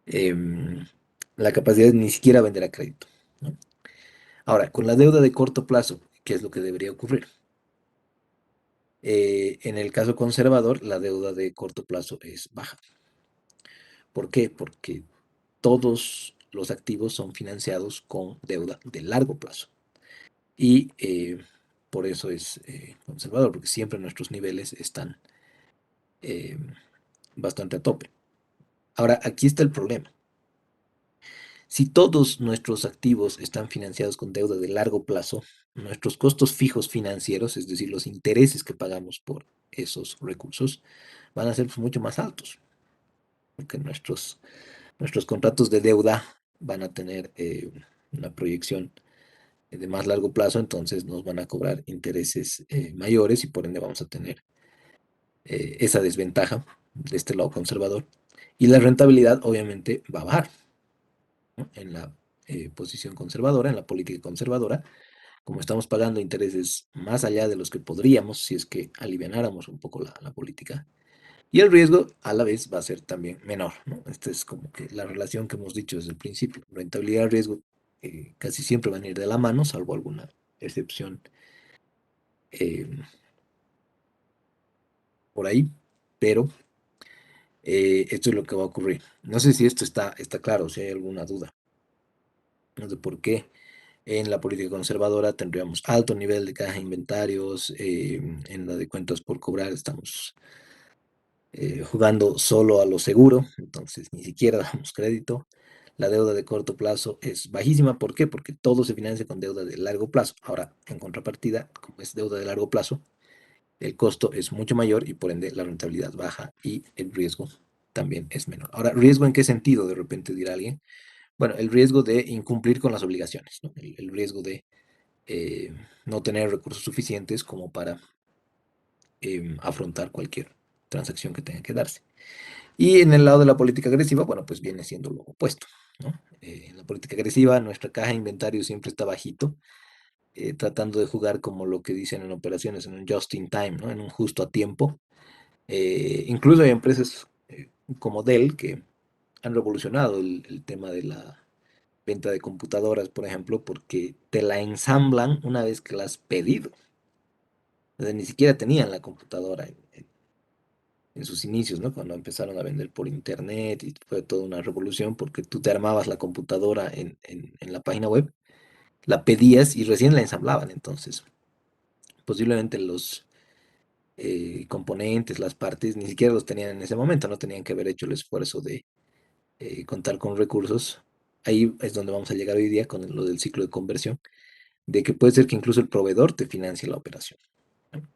Speaker 1: em, la capacidad de ni siquiera vender a crédito, ¿no? Ahora, con la deuda de corto plazo, ¿qué es lo que debería ocurrir? En el caso conservador, la deuda de corto plazo es baja. ¿Por qué? Porque todos los activos son financiados con deuda de largo plazo. Y por eso es conservador, porque siempre nuestros niveles están eh, bastante a tope. Ahora, aquí está el problema. Si todos nuestros activos están financiados con deuda de largo plazo, nuestros costos fijos financieros, es decir, los intereses que pagamos por esos recursos, van a ser pues, mucho más altos. porque nuestros contratos de deuda van a tener una proyección de más largo plazo, entonces nos van a cobrar intereses mayores y por ende vamos a tener esa desventaja de este lado conservador. Y la rentabilidad obviamente va a bajar, ¿no? En la posición conservadora, en la política conservadora, como estamos pagando intereses más allá de los que podríamos si es que alivianáramos un poco la política. Y el riesgo a la vez va a ser también menor, ¿no? Esta es como que la relación que hemos dicho desde el principio. Rentabilidad y riesgo casi siempre van a ir de la mano, salvo alguna excepción eh, por ahí, pero esto es lo que va a ocurrir. No sé si esto está claro, si hay alguna duda, ¿no? De por qué en la política conservadora tendríamos alto nivel de caja de inventarios, en la de cuentas por cobrar estamos jugando solo a lo seguro, entonces ni siquiera damos crédito. La deuda de corto plazo es bajísima, ¿por qué? Porque todo se financia con deuda de largo plazo. Ahora, en contrapartida, como es deuda de largo plazo, el costo es mucho mayor y por ende la rentabilidad baja y el riesgo también es menor. Ahora, ¿riesgo en qué sentido? De repente dirá alguien. Bueno, el riesgo de incumplir con las obligaciones, ¿no? El riesgo de no tener recursos suficientes como para afrontar cualquier transacción que tenga que darse. Y en el lado de la política agresiva, bueno, pues viene siendo lo opuesto, ¿no? En la política agresiva, nuestra caja de inventario siempre está bajito, tratando de jugar como lo que dicen en operaciones, en un just in time, ¿no? En un justo a tiempo. Incluso hay empresas como Dell que han revolucionado el tema de la venta de computadoras, por ejemplo, porque te la ensamblan una vez que la has pedido. O sea, ni siquiera tenían la computadora en sus inicios, ¿no? Cuando empezaron a vender por internet y fue toda una revolución porque tú te armabas la computadora en la página web, la pedías y recién la ensamblaban. Entonces, posiblemente los componentes, las partes, ni siquiera los tenían en ese momento, no tenían que haber hecho el esfuerzo de contar con recursos. Ahí es donde vamos a llegar hoy día con lo del ciclo de conversión, de que puede ser que incluso el proveedor te financie la operación, ¿no?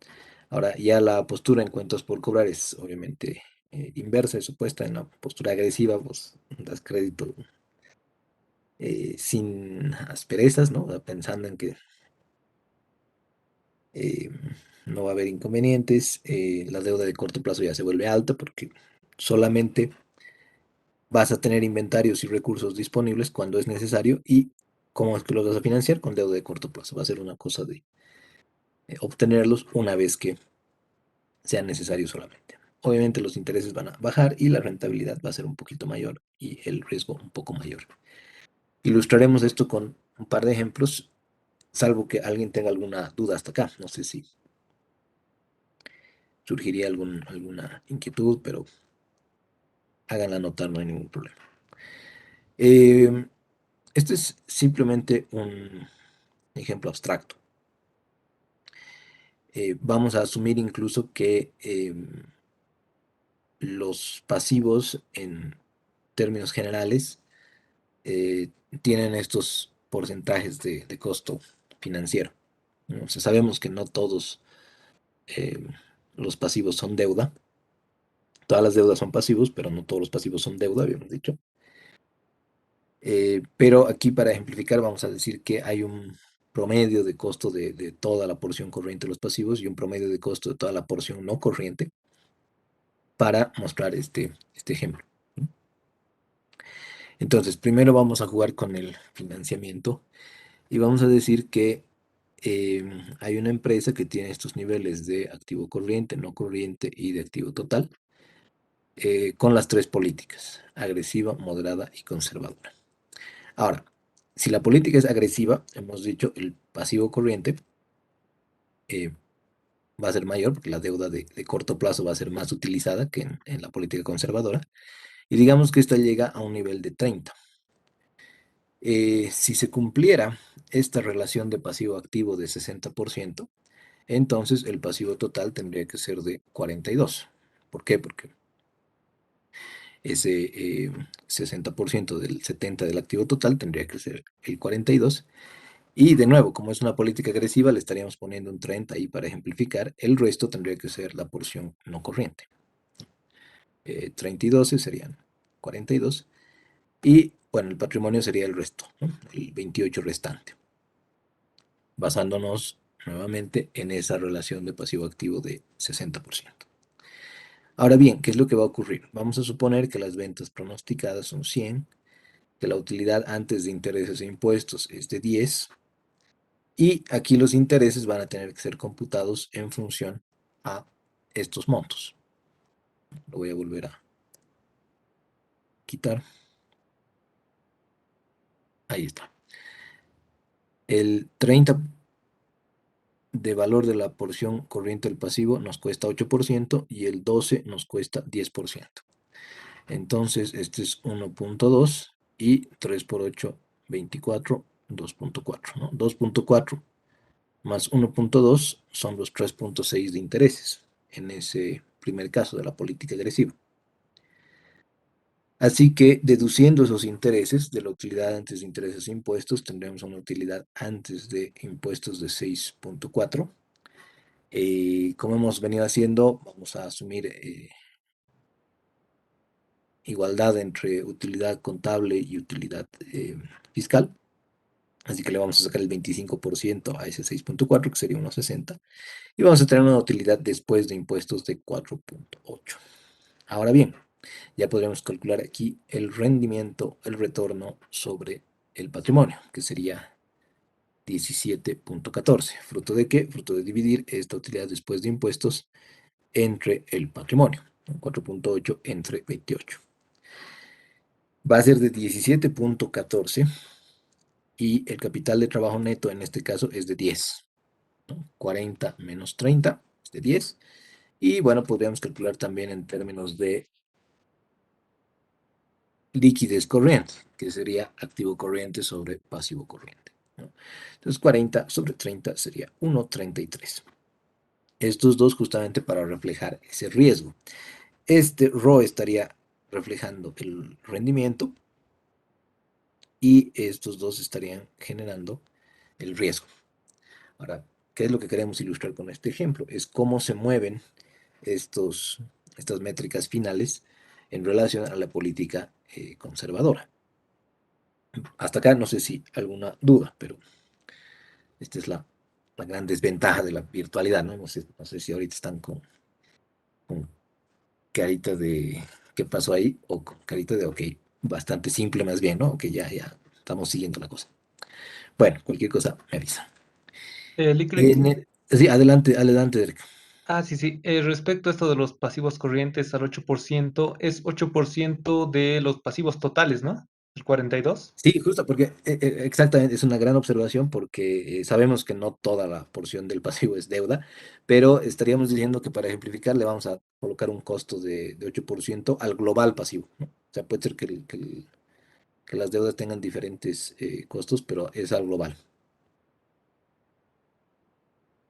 Speaker 1: Ahora, ya la postura en cuentas por cobrar es obviamente inversa, es opuesta. En la postura agresiva, pues das crédito sin asperezas, ¿no? Pensando en que eh, no va a haber inconvenientes. La deuda de corto plazo ya se vuelve alta porque solamente vas a tener inventarios y recursos disponibles cuando es necesario. ¿Y cómo es que los vas a financiar? Con deuda de corto plazo. Va a ser una cosa de obtenerlos una vez que sea necesario solamente. Obviamente los intereses van a bajar y la rentabilidad va a ser un poquito mayor y el riesgo un poco mayor. Ilustraremos esto con un par de ejemplos, salvo que alguien tenga alguna duda hasta acá. No sé si surgiría alguna inquietud, pero háganla notar, no hay ningún problema. Este es simplemente un ejemplo abstracto. Vamos a asumir incluso que los pasivos en términos generales eh, tienen estos porcentajes de costo financiero, ¿no? O sea, sabemos que no todos eh, los pasivos son deuda. Todas las deudas son pasivos, pero no todos los pasivos son deuda, habíamos dicho. Pero aquí para ejemplificar vamos a decir que hay un promedio de costo de toda la porción corriente de los pasivos y un promedio de costo de toda la porción no corriente para mostrar este ejemplo, ¿no? Entonces, primero vamos a jugar con el financiamiento y vamos a decir que hay una empresa que tiene estos niveles de activo corriente, no corriente y de activo total, con las tres políticas: agresiva, moderada y conservadora. Ahora, si la política es agresiva, hemos dicho el pasivo corriente eh, va a ser mayor porque la deuda de corto plazo va a ser más utilizada que en la política conservadora. Y digamos que esta llega a un nivel de 30. Si se cumpliera esta relación de pasivo-activo de 60%, entonces el pasivo total tendría que ser de 42. ¿Por qué? Porque ese 60% del 70 del activo total tendría que ser el 42. Y de nuevo, como es una política agresiva, le estaríamos poniendo un 30 ahí para ejemplificar. El resto tendría que ser la porción no corriente. 30 y 12 serían 42. Y bueno, el patrimonio sería el resto, ¿no? El 28 restante. Basándonos nuevamente en esa relación de pasivo-activo de 60%. Ahora bien, ¿qué es lo que va a ocurrir? Vamos a suponer que las ventas pronosticadas son 100, que la utilidad antes de intereses e impuestos es de 10, y aquí los intereses van a tener que ser computados en función a estos montos. Lo voy a volver a quitar. Ahí está. El 30 de valor de la porción corriente del pasivo nos cuesta 8% y el 12 nos cuesta 10%. Entonces, este es 1.2 y 3 por 8, 24, 2.4, ¿no? 2.4 más 1.2 son los 3.6 de intereses en ese primer caso de la política agresiva. Así que deduciendo esos intereses de la utilidad antes de intereses e impuestos, tendremos una utilidad antes de impuestos de 6.4. Como hemos venido haciendo, vamos a asumir igualdad entre utilidad contable y utilidad fiscal. Así que le vamos a sacar el 25% a ese 6.4, que sería unos 60. Y vamos a tener una utilidad después de impuestos de 4.8. Ahora bien, ya podremos calcular aquí el rendimiento, el retorno sobre el patrimonio, que sería 17.14. ¿Fruto de qué? Fruto de dividir esta utilidad después de impuestos entre el patrimonio. 4.8 entre 28. Va a ser de 17.14 y el capital de trabajo neto en este caso es de 10. 40 menos 30 es de 10. Y bueno, podríamos calcular también en términos de liquidez corriente, que sería activo corriente sobre pasivo corriente, ¿no? Entonces 40 sobre 30 sería 1,33. Estos dos justamente para reflejar ese riesgo. Este RO estaría reflejando el rendimiento y estos dos estarían generando el riesgo. Ahora, ¿qué es lo que queremos ilustrar con este ejemplo? Es cómo se mueven estas métricas finales en relación a la política conservadora. Hasta acá no sé si alguna duda, pero esta es la gran desventaja de la virtualidad, ¿no? No sé si ahorita están con carita de qué pasó ahí o con carita de ok, bastante simple más bien, ¿no? Que ya estamos siguiendo la cosa. Bueno, cualquier cosa me avisa.
Speaker 6: Lick.
Speaker 1: Sí, adelante, Derek.
Speaker 6: Sí, sí. Respecto a esto de los pasivos corrientes al 8%, es 8% de los pasivos totales, ¿no? El 42.
Speaker 1: Sí, justo, porque exactamente es una gran observación porque sabemos que no toda la porción del pasivo es deuda, pero estaríamos diciendo que para ejemplificar le vamos a colocar un costo de 8% al global pasivo, ¿no? O sea, puede ser que las deudas tengan diferentes costos, pero es al global.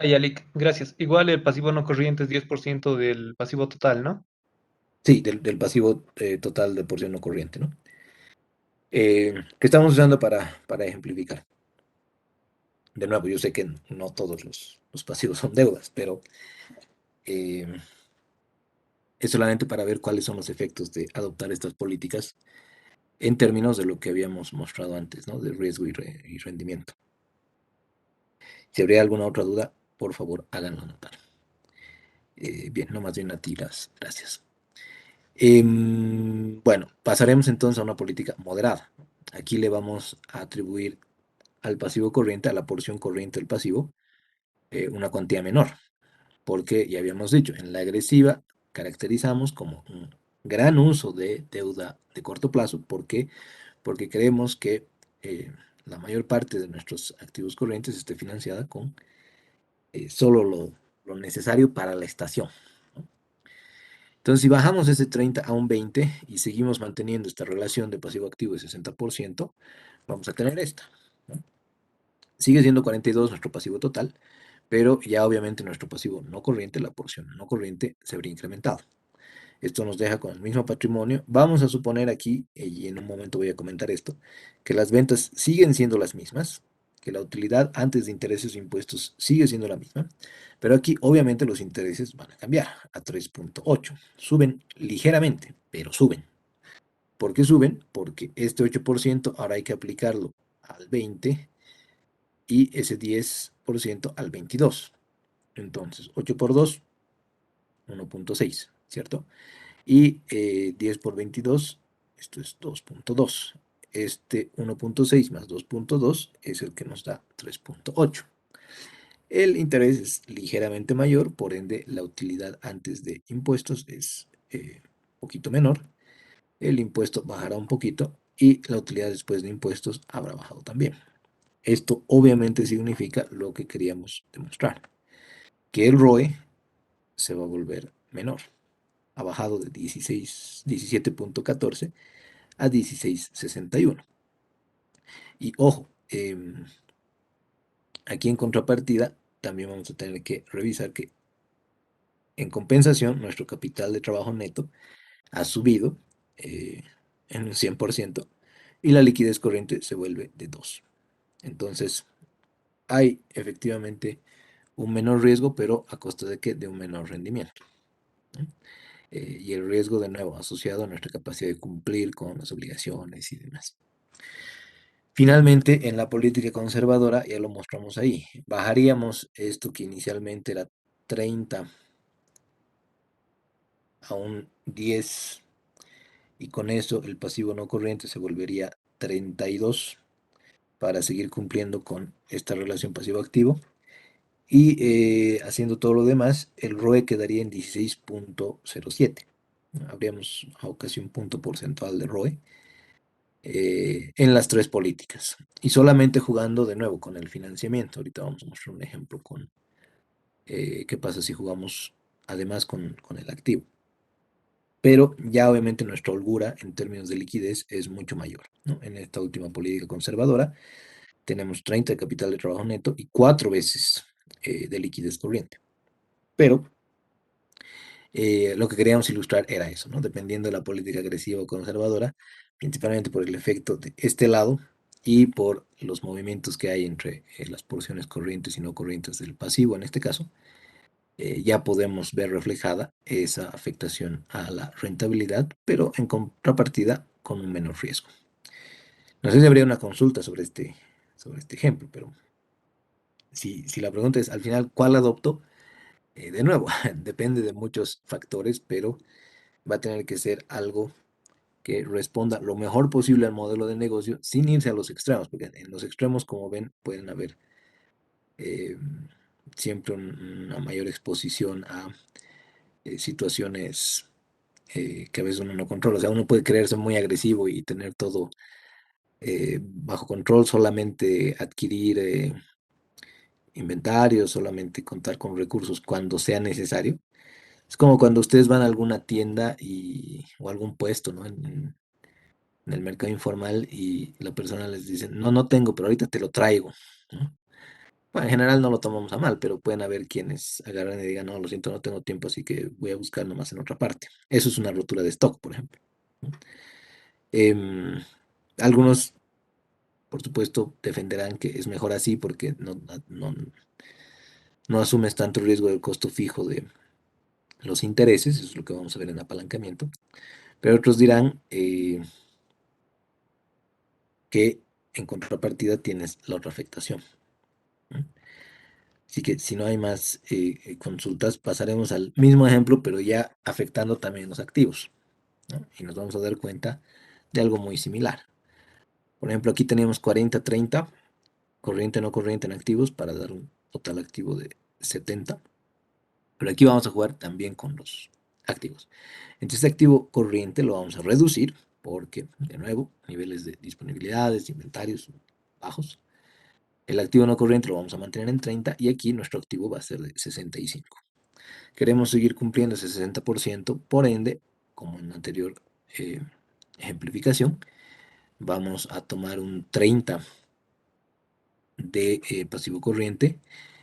Speaker 6: Ya, Lick, gracias. Igual el pasivo no corriente es 10% del pasivo total, ¿no?
Speaker 1: Sí, del pasivo total de porción no corriente, ¿no? Que estamos usando para ejemplificar. De nuevo, yo sé que no todos los pasivos son deudas, pero eh, es solamente para ver cuáles son los efectos de adoptar estas políticas en términos de lo que habíamos mostrado antes, ¿no? De riesgo y rendimiento. Si habría alguna otra duda, por favor, háganlo notar. Bien, no más bien a ti las gracias. Bueno, pasaremos entonces a una política moderada. Aquí le vamos a atribuir al pasivo corriente, a la porción corriente del pasivo, una cuantía menor, porque ya habíamos dicho, en la agresiva caracterizamos como un gran uso de deuda de corto plazo. ¿Por qué? Porque creemos que la mayor parte de nuestros activos corrientes esté financiada con solo lo necesario para la estación, ¿no? Entonces, si bajamos ese 30 a un 20 y seguimos manteniendo esta relación de pasivo-activo de 60%, vamos a tener esta, ¿no? Sigue siendo 42 nuestro pasivo total, pero ya obviamente nuestro pasivo no corriente, la porción no corriente, se habría incrementado. Esto nos deja con el mismo patrimonio. Vamos a suponer aquí, y en un momento voy a comentar esto, que las ventas siguen siendo las mismas, que la utilidad antes de intereses e impuestos sigue siendo la misma, pero aquí obviamente los intereses van a cambiar a 3.8. Suben ligeramente, pero suben. ¿Por qué suben? Porque este 8% ahora hay que aplicarlo al 20 y ese 10% al 22. Entonces, 8 por 2, 1.6, ¿cierto? Y 10 por 22, esto es 2.2. Este 1.6 más 2.2 es el que nos da 3.8. El interés es ligeramente mayor, por ende la utilidad antes de impuestos es un poquito menor. El impuesto bajará un poquito y la utilidad después de impuestos habrá bajado también. Esto obviamente significa lo que queríamos demostrar, que el ROE se va a volver menor. Ha bajado de 17.14 a 16.61. Y ojo, aquí en contrapartida también vamos a tener que revisar que en compensación nuestro capital de trabajo neto ha subido en un 100% y la liquidez corriente se vuelve de 2. Entonces hay efectivamente un menor riesgo, pero a costa de qué? De un menor rendimiento, ¿no? Y el riesgo, de nuevo, asociado a nuestra capacidad de cumplir con las obligaciones y demás. Finalmente, en la política conservadora, ya lo mostramos ahí, bajaríamos esto que inicialmente era 30 a un 10, y con eso el pasivo no corriente se volvería 32 para seguir cumpliendo con esta relación pasivo-activo. Y haciendo todo lo demás, el ROE quedaría en 16.07. Habríamos casi un punto porcentual de ROE en las tres políticas. Y solamente jugando de nuevo con el financiamiento. Ahorita vamos a mostrar un ejemplo con qué pasa si jugamos además con el activo. Pero ya obviamente nuestra holgura en términos de liquidez es mucho mayor, ¿no? En esta última política conservadora tenemos 30 de capital de trabajo neto y 4 veces de liquidez corriente. Pero lo que queríamos ilustrar era eso, ¿no? Dependiendo de la política agresiva o conservadora, principalmente por el efecto de este lado y por los movimientos que hay entre las porciones corrientes y no corrientes del pasivo, en este caso, ya podemos ver reflejada esa afectación a la rentabilidad, pero en contrapartida con un menor riesgo. No sé si habría una consulta sobre este ejemplo, pero si la pregunta es al final, ¿cuál adopto? De nuevo, depende de muchos factores, pero va a tener que ser algo que responda lo mejor posible al modelo de negocio sin irse a los extremos, porque en los extremos, como ven, pueden haber eh, siempre una mayor exposición a situaciones que a veces uno no controla. O sea, uno puede creerse muy agresivo y tener todo bajo control, solamente adquirir inventarios, solamente contar con recursos cuando sea necesario. Es como cuando ustedes van a alguna tienda o algún puesto, ¿no? En el mercado informal y la persona les dice, no, no tengo, pero ahorita te lo traigo, ¿no? Bueno, en general no lo tomamos a mal, pero pueden haber quienes agarran y digan, no, lo siento, no tengo tiempo, así que voy a buscar nomás en otra parte. Eso es una rotura de stock, por ejemplo, ¿no? Em, algunos, por supuesto, defenderán que es mejor así porque no asumes tanto el riesgo del costo fijo de los intereses, eso es lo que vamos a ver en apalancamiento, pero otros dirán que en contrapartida tienes la otra afectación, ¿no? Así que si no hay más consultas, pasaremos al mismo ejemplo, pero ya afectando también los activos, ¿no? Y nos vamos a dar cuenta de algo muy similar. Por ejemplo, aquí teníamos 40-30, corriente no corriente en activos, para dar un total activo de 70. Pero aquí vamos a jugar también con los activos. Entonces, este activo corriente lo vamos a reducir porque, de nuevo, niveles de disponibilidades, inventarios bajos. El activo no corriente lo vamos a mantener en 30 y aquí nuestro activo va a ser de 65. Queremos seguir cumpliendo ese 60%, por ende, como en la anterior eh, ejemplificación, vamos a tomar un 30 de pasivo corriente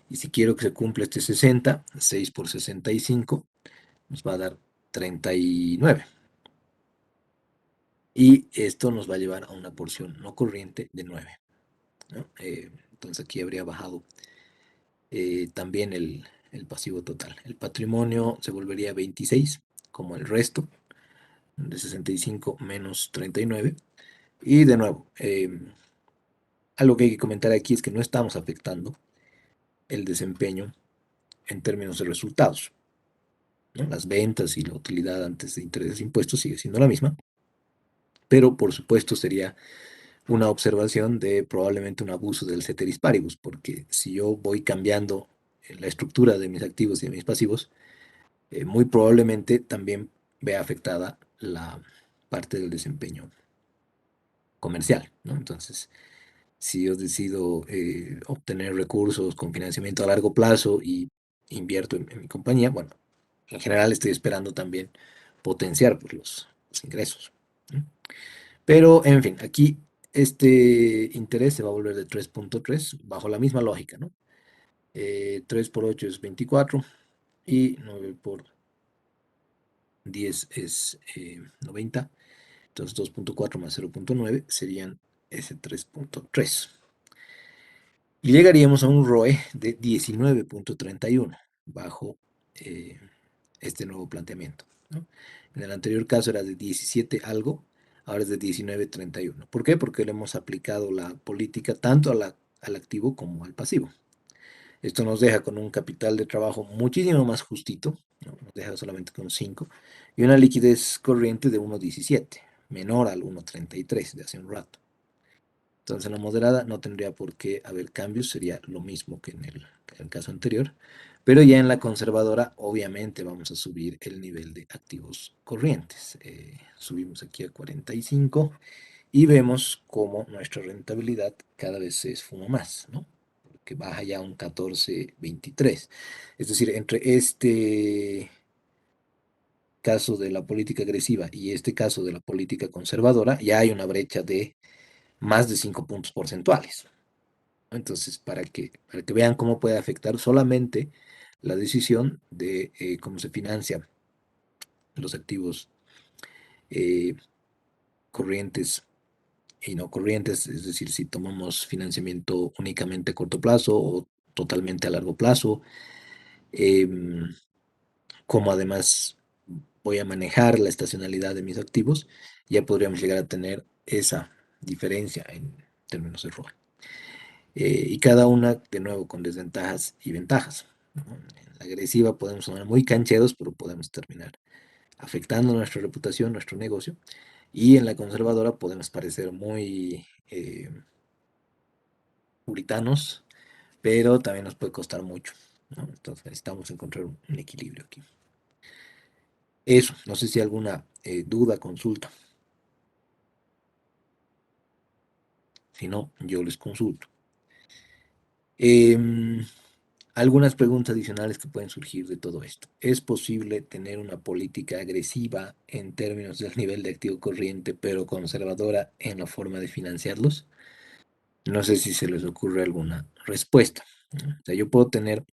Speaker 1: y si quiero que se cumpla este 60, 6 por 65 nos va a dar 39. Y esto nos va a llevar a una porción no corriente de 9, ¿no? Entonces aquí habría bajado también el pasivo total. El patrimonio se volvería 26, como el resto, de 65 menos 39. Y de nuevo, algo que hay que comentar aquí es que no estamos afectando el desempeño en términos de resultados, ¿no? Las ventas y la utilidad antes de intereses e impuestos sigue siendo la misma, pero por supuesto sería una observación de probablemente un abuso del ceteris paribus, porque si yo voy cambiando la estructura de mis activos y de mis pasivos, muy probablemente también vea afectada la parte del desempeño comercial, ¿no? Entonces, si yo decido obtener recursos con financiamiento a largo plazo y invierto en mi compañía, bueno, en general estoy esperando también potenciar pues, los ingresos, ¿no? Pero, en fin, aquí este interés se va a volver de 3.3 bajo la misma lógica, ¿no? 3 por 8 es 24 y 9 por 10 es 90. Entonces 2.4 más 0.9 serían ese 3.3. Y llegaríamos a un ROE de 19.31 bajo este nuevo planteamiento, ¿no? En el anterior caso era de 17 algo, ahora es de 19.31. ¿Por qué? Porque le hemos aplicado la política tanto al activo como al pasivo. Esto nos deja con un capital de trabajo muchísimo más justito, ¿no? Nos deja solamente con 5 y una liquidez corriente de 1.17, menor al 1.33 de hace un rato. Entonces en la moderada no tendría por qué haber cambios, sería lo mismo que en el caso anterior, pero ya en la conservadora obviamente vamos a subir el nivel de activos corrientes. Subimos aquí a 45 y vemos cómo nuestra rentabilidad cada vez se esfuma más, ¿no? Que baja ya a un 14.23. Es decir, entre este caso de la política agresiva y este caso de la política conservadora, ya hay una brecha de más de 5 puntos porcentuales. Entonces, para que vean cómo puede afectar solamente la decisión de cómo se financian los activos corrientes y no corrientes, es decir, si tomamos financiamiento únicamente a corto plazo o totalmente a largo plazo, como además voy a manejar la estacionalidad de mis activos, ya podríamos llegar a tener esa diferencia en términos de ROE. Y cada una, de nuevo, con desventajas y ventajas, ¿no? En la agresiva podemos sonar muy cancheros, pero podemos terminar afectando nuestra reputación, nuestro negocio. Y en la conservadora podemos parecer muy puritanos, pero también nos puede costar mucho, ¿no? Entonces necesitamos encontrar un equilibrio aquí. Eso, no sé si alguna duda, consulta. Si no, yo les consulto. Algunas preguntas adicionales que pueden surgir de todo esto. ¿Es posible tener una política agresiva en términos del nivel de activo corriente, pero conservadora en la forma de financiarlos? No sé si se les ocurre alguna respuesta, ¿no? O sea, yo puedo tener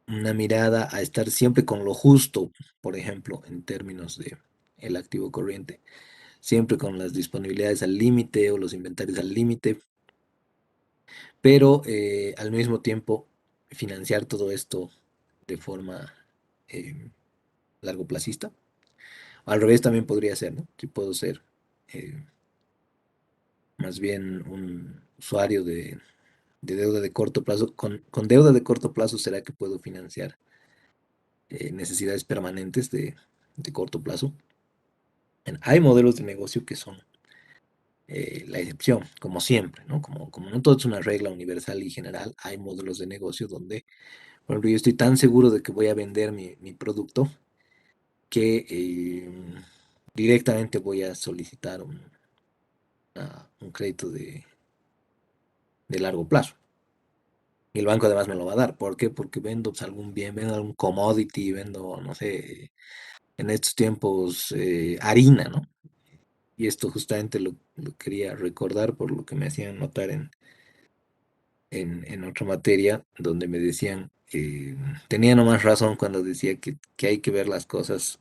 Speaker 1: una mirada a estar siempre con lo justo, por ejemplo, en términos de el activo corriente, siempre con las disponibilidades al límite o los inventarios al límite, pero al mismo tiempo financiar todo esto de forma largoplacista. Al revés también podría ser, ¿no? Si puedo ser eh, más bien un usuario de deuda de corto plazo. Con deuda de corto plazo, ¿será que puedo financiar necesidades permanentes de corto plazo? Hay modelos de negocio que son la excepción, como siempre, ¿no? Como no todo es una regla universal y general, hay modelos de negocio donde, por ejemplo, yo estoy tan seguro de que voy a vender mi producto que directamente voy a solicitar un crédito de largo plazo. Y el banco además me lo va a dar. ¿Por qué? Porque vendo pues, algún bien, vendo algún commodity, vendo, no sé, en estos tiempos harina, ¿no? Y esto justamente lo quería recordar por lo que me hacían notar en otra materia, donde me decían, tenía nomás razón cuando decía que hay que ver las cosas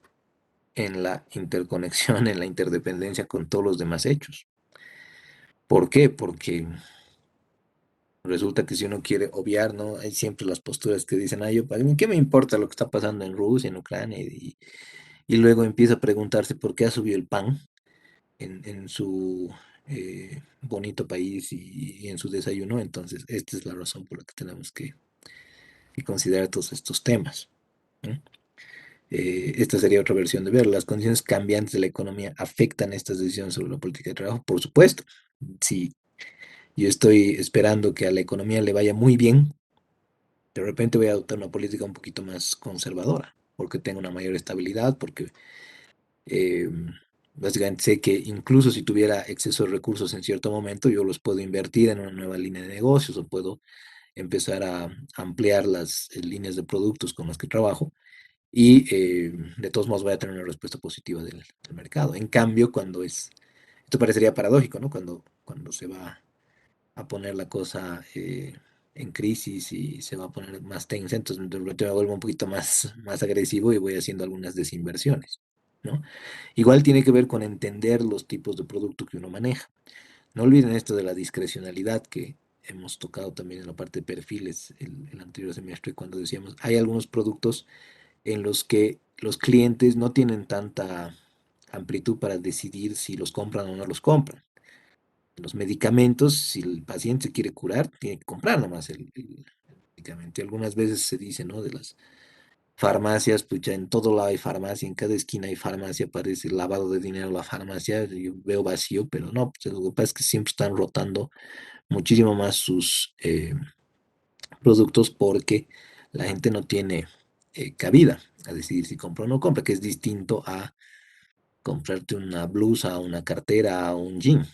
Speaker 1: en la interconexión, en la interdependencia con todos los demás hechos. ¿Por qué? Porque Resulta que si uno quiere obviar, ¿no? Hay siempre las posturas que dicen, yo, ¿a mí qué me importa lo que está pasando en Rusia, en Ucrania? Y luego empieza a preguntarse por qué ha subido el pan en su bonito país y en su desayuno. Entonces, esta es la razón por la que tenemos que considerar todos estos temas, ¿no? Esta sería otra versión de ver. Las condiciones cambiantes de la economía afectan estas decisiones sobre la política de trabajo, por supuesto. Si yo estoy esperando que a la economía le vaya muy bien, de repente voy a adoptar una política un poquito más conservadora, porque tengo una mayor estabilidad, porque eh, básicamente sé que incluso si tuviera exceso de recursos en cierto momento, yo los puedo invertir en una nueva línea de negocios o puedo empezar a ampliar las líneas de productos con las que trabajo y de todos modos voy a tener una respuesta positiva del mercado. En cambio, esto parecería paradójico, ¿no? Cuando se va a poner la cosa en crisis y se va a poner más tensa, entonces de repente me vuelvo un poquito más agresivo y voy haciendo algunas desinversiones, ¿no? Igual tiene que ver con entender los tipos de producto que uno maneja. No olviden esto de la discrecionalidad que hemos tocado también en la parte de perfiles el anterior semestre cuando decíamos, hay algunos productos en los que los clientes no tienen tanta amplitud para decidir si los compran o no los compran. Los medicamentos, si el paciente se quiere curar, tiene que comprar nomás el medicamento. Y algunas veces se dice, ¿no? De las farmacias, pues ya en todo lado hay farmacia, en cada esquina hay farmacia, parece lavado de dinero la farmacia, yo veo vacío, pero no, pues lo que pasa es que siempre están rotando muchísimo más sus productos porque la gente no tiene cabida a decidir si compra o no compra, que es distinto a comprarte una blusa, una cartera o un jean.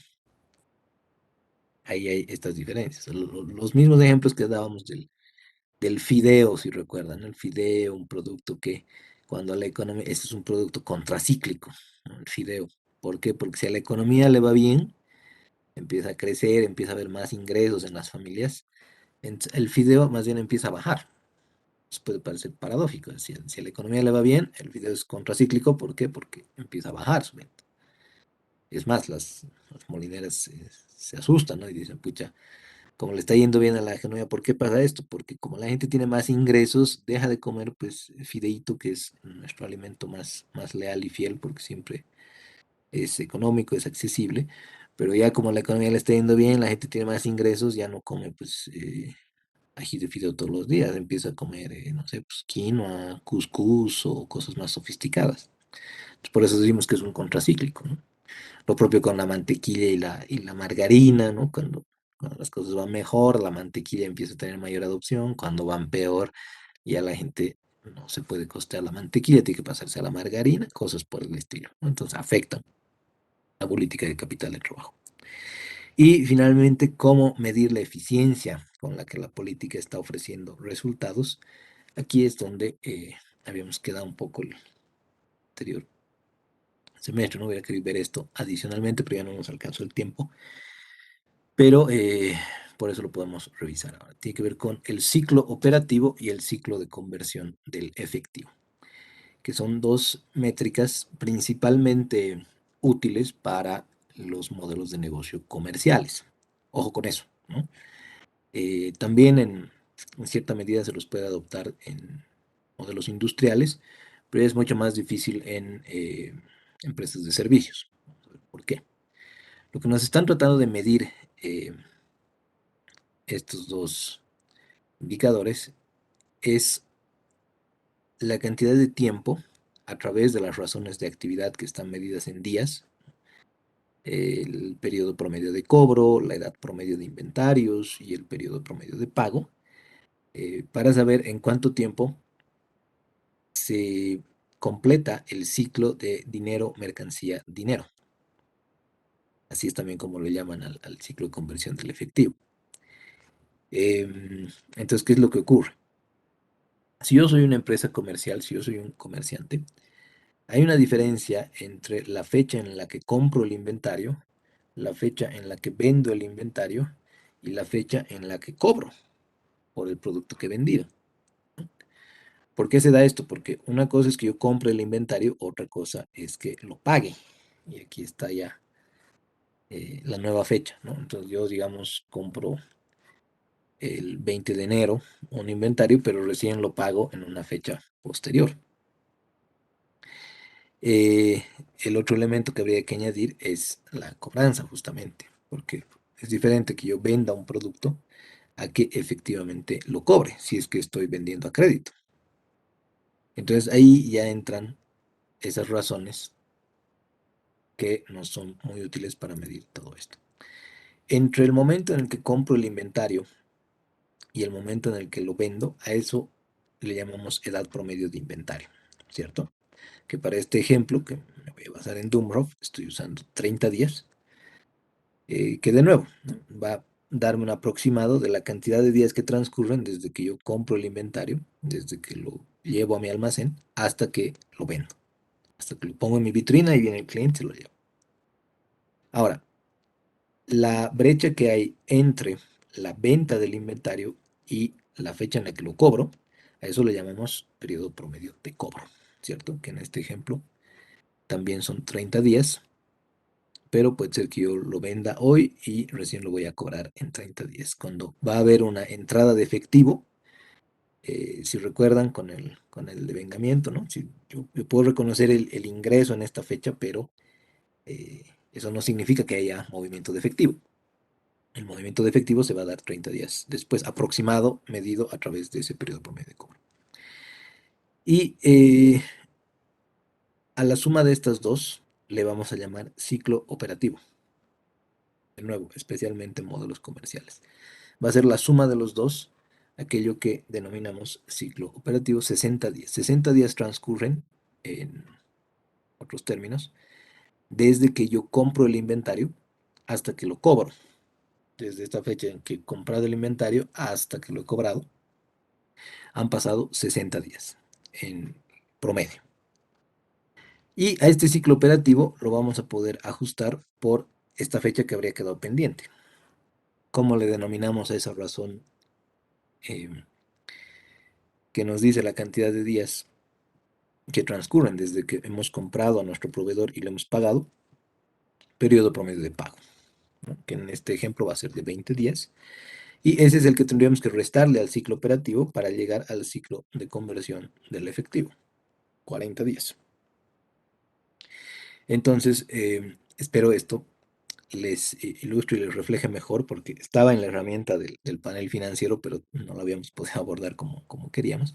Speaker 1: Ahí hay estas diferencias. Los mismos ejemplos que dábamos del fideo, si recuerdan, ¿no? El fideo, un producto que cuando a la economía, este es un producto contracíclico, ¿no? El fideo. ¿Por qué? Porque si a la economía le va bien, empieza a crecer, empieza a haber más ingresos en las familias, el fideo más bien empieza a bajar. Eso puede parecer paradójico. Si a la economía le va bien, el fideo es contracíclico. ¿Por qué? Porque empieza a bajar su venta. Es más, las molineras se asustan, ¿no? Y dicen, pucha, como le está yendo bien a la economía, ¿por qué pasa esto? Porque como la gente tiene más ingresos, deja de comer, pues, fideíto, que es nuestro alimento más leal y fiel, porque siempre es económico, es accesible, pero ya como la economía le está yendo bien, la gente tiene más ingresos, ya no come, pues, ají de fideo todos los días, empieza a comer, no sé, pues, quinoa, cuscús o cosas más sofisticadas. Entonces, por eso decimos que es un contracíclico, ¿no? Lo propio con la mantequilla y la margarina, ¿no? Cuando las cosas van mejor, la mantequilla empieza a tener mayor adopción. Cuando van peor, ya la gente no se puede costear la mantequilla, tiene que pasarse a la margarina, cosas por el estilo, ¿no? Entonces afectan la política de capital de trabajo. Y finalmente, cómo medir la eficiencia con la que la política está ofreciendo resultados. Aquí es donde habíamos quedado un poco el anterior semestre, no hubiera querido ver esto adicionalmente, pero ya no nos alcanzó el tiempo. Pero por eso lo podemos revisar ahora. Tiene que ver con el ciclo operativo y el ciclo de conversión del efectivo, que son dos métricas principalmente útiles para los modelos de negocio comerciales. Ojo con eso, ¿no? También en cierta medida se los puede adoptar en modelos industriales, pero es mucho más difícil en empresas de servicios. Vamos a ver por qué. Lo que nos están tratando de medir estos dos indicadores es la cantidad de tiempo a través de las razones de actividad que están medidas en días, el periodo promedio de cobro, la edad promedio de inventarios y el periodo promedio de pago, para saber en cuánto tiempo se completa el ciclo de dinero, mercancía, dinero. Así es también como lo llaman al ciclo de conversión del efectivo. Entonces, ¿qué es lo que ocurre? Si yo soy una empresa comercial, si yo soy un comerciante, hay una diferencia entre la fecha en la que compro el inventario, la fecha en la que vendo el inventario y la fecha en la que cobro por el producto que he vendido. ¿Por qué se da esto? Porque una cosa es que yo compre el inventario, otra cosa es que lo pague. Y aquí está ya la nueva fecha, ¿no? Entonces yo, digamos, compro el 20 de enero un inventario, pero recién lo pago en una fecha posterior. El otro elemento que habría que añadir es la cobranza, justamente, porque es diferente que yo venda un producto a que efectivamente lo cobre, si es que estoy vendiendo a crédito. Entonces ahí ya entran esas razones que nos son muy útiles para medir todo esto. Entre el momento en el que compro el inventario y el momento en el que lo vendo, a eso le llamamos edad promedio de inventario, ¿cierto? Que para este ejemplo, que me voy a basar en Dumroff, estoy usando 30 días, que de nuevo, ¿no? Va a darme un aproximado de la cantidad de días que transcurren desde que yo compro el inventario, desde que lo llevo a mi almacén, hasta que lo vendo, hasta que lo pongo en mi vitrina y viene el cliente y se lo lleva. Ahora, la brecha que hay entre la venta del inventario y la fecha en la que lo cobro, a eso le llamamos periodo promedio de cobro, ¿cierto? Que en este ejemplo también son 30 días, pero puede ser que yo lo venda hoy y recién lo voy a cobrar en 30 días, cuando va a haber una entrada de efectivo, si recuerdan, con el devengamiento, ¿no? Si yo puedo reconocer el ingreso en esta fecha, pero eso no significa que haya movimiento de efectivo. El movimiento de efectivo se va a dar 30 días después, aproximado, medido a través de ese periodo promedio de cobro. Y a la suma de estas dos le vamos a llamar ciclo operativo. De nuevo, especialmente en módulos comerciales. Va a ser la suma de los dos, aquello que denominamos ciclo operativo, 60 días. 60 días transcurren, en otros términos, desde que yo compro el inventario hasta que lo cobro. Desde esta fecha en que he comprado el inventario hasta que lo he cobrado, han pasado 60 días en promedio. Y a este ciclo operativo lo vamos a poder ajustar por esta fecha que habría quedado pendiente. ¿Cómo le denominamos a esa razón que nos dice la cantidad de días que transcurren desde que hemos comprado a nuestro proveedor y le hemos pagado? Periodo promedio de pago, ¿no? Que en este ejemplo va a ser de 20 días. Y ese es el que tendríamos que restarle al ciclo operativo para llegar al ciclo de conversión del efectivo, 40 días. Entonces, espero esto les ilustre y les refleje mejor, porque estaba en la herramienta del panel financiero, pero no lo habíamos podido abordar como queríamos.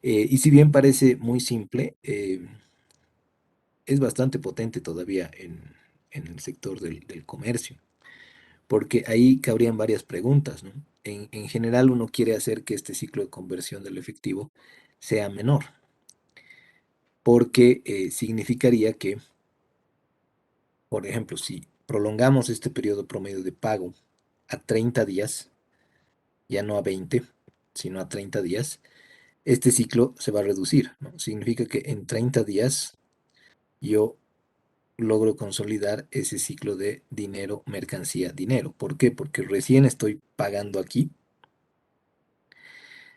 Speaker 1: Y si bien parece muy simple, es bastante potente todavía en el sector del comercio, porque ahí cabrían varias preguntas, ¿no? En general uno quiere hacer que este ciclo de conversión del efectivo sea menor, porque significaría que, por ejemplo, si prolongamos este periodo promedio de pago a 30 días, ya no a 20, sino a 30 días, este ciclo se va a reducir, ¿no? Significa que en 30 días yo logro consolidar ese ciclo de dinero, mercancía, dinero. ¿Por qué? Porque recién estoy pagando aquí.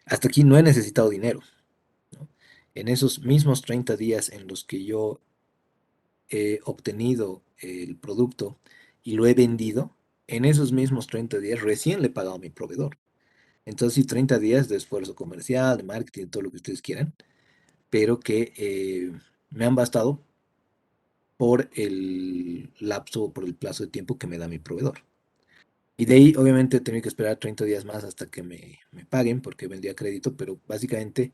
Speaker 1: Hasta aquí no he necesitado dinero, ¿no? En esos mismos 30 días en los que yo he obtenido el producto y lo he vendido, en esos mismos 30 días recién le he pagado a mi proveedor. Entonces, sí, 30 días de esfuerzo comercial, de marketing, todo lo que ustedes quieran, pero que me han bastado por el lapso, por el plazo de tiempo que me da mi proveedor. Y de ahí, obviamente, he tenido que esperar 30 días más hasta que me paguen, porque vendí a crédito, pero básicamente,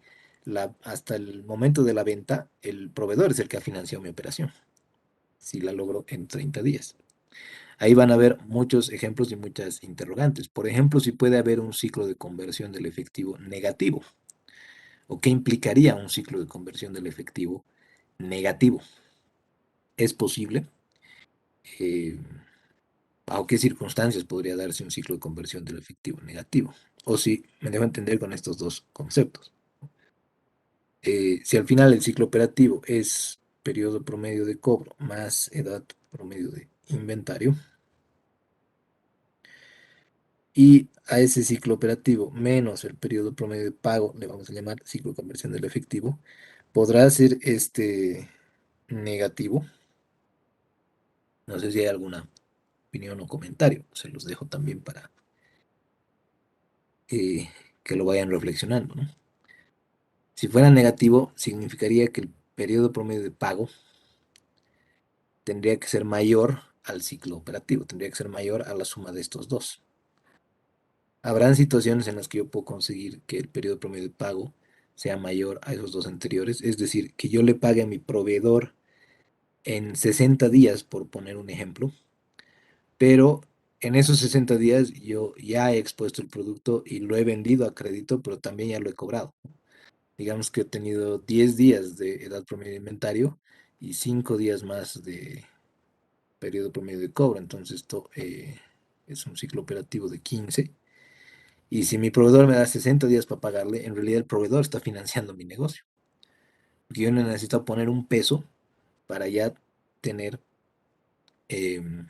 Speaker 1: hasta el momento de la venta, el proveedor es el que ha financiado mi operación, si la logro en 30 días. Ahí van a haber muchos ejemplos y muchas interrogantes. Por ejemplo, si puede haber un ciclo de conversión del efectivo negativo, o qué implicaría un ciclo de conversión del efectivo negativo. ¿Es posible? ¿Bajo qué circunstancias podría darse un ciclo de conversión del efectivo negativo? O si me dejo entender con estos dos conceptos. Si al final el ciclo operativo es periodo promedio de cobro más edad promedio de inventario, y a ese ciclo operativo menos el periodo promedio de pago, le vamos a llamar ciclo de conversión del efectivo, podrá ser este negativo. No sé si hay alguna opinión o comentario, se los dejo también que lo vayan reflexionando, ¿no? Si fuera negativo, significaría que el periodo promedio de pago tendría que ser mayor al ciclo operativo, tendría que ser mayor a la suma de estos dos. Habrán situaciones en las que yo puedo conseguir que el periodo promedio de pago sea mayor a esos dos anteriores, es decir, que yo le pague a mi proveedor en 60 días, por poner un ejemplo, pero en esos 60 días yo ya he expuesto el producto y lo he vendido a crédito, pero también ya lo he cobrado. Digamos que he tenido 10 días de edad promedio de inventario y 5 días más de periodo promedio de cobro, entonces esto es un ciclo operativo de 15. Y si mi proveedor me da 60 días para pagarle, en realidad el proveedor está financiando mi negocio. Porque yo no necesito poner un peso para ya tener em,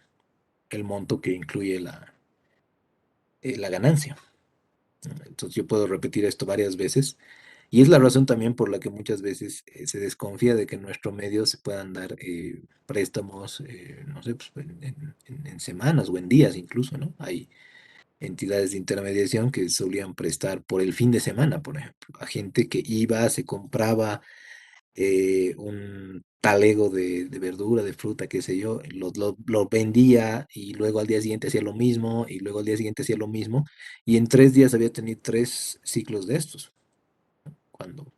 Speaker 1: el monto que incluye la ganancia, ¿no? Entonces yo puedo repetir esto varias veces. Y es la razón también por la que muchas veces se desconfía de que en nuestro medio se puedan dar préstamos, no sé, pues, en semanas o en días incluso, ¿no? Hay entidades de intermediación que solían prestar por el fin de semana, por ejemplo, a gente que iba, se compraba un talego de verdura, de fruta, qué sé yo, lo vendía y luego al día siguiente hacía lo mismo y luego al día siguiente hacía lo mismo y en 3 días había tenido 3 ciclos de estos, cuando,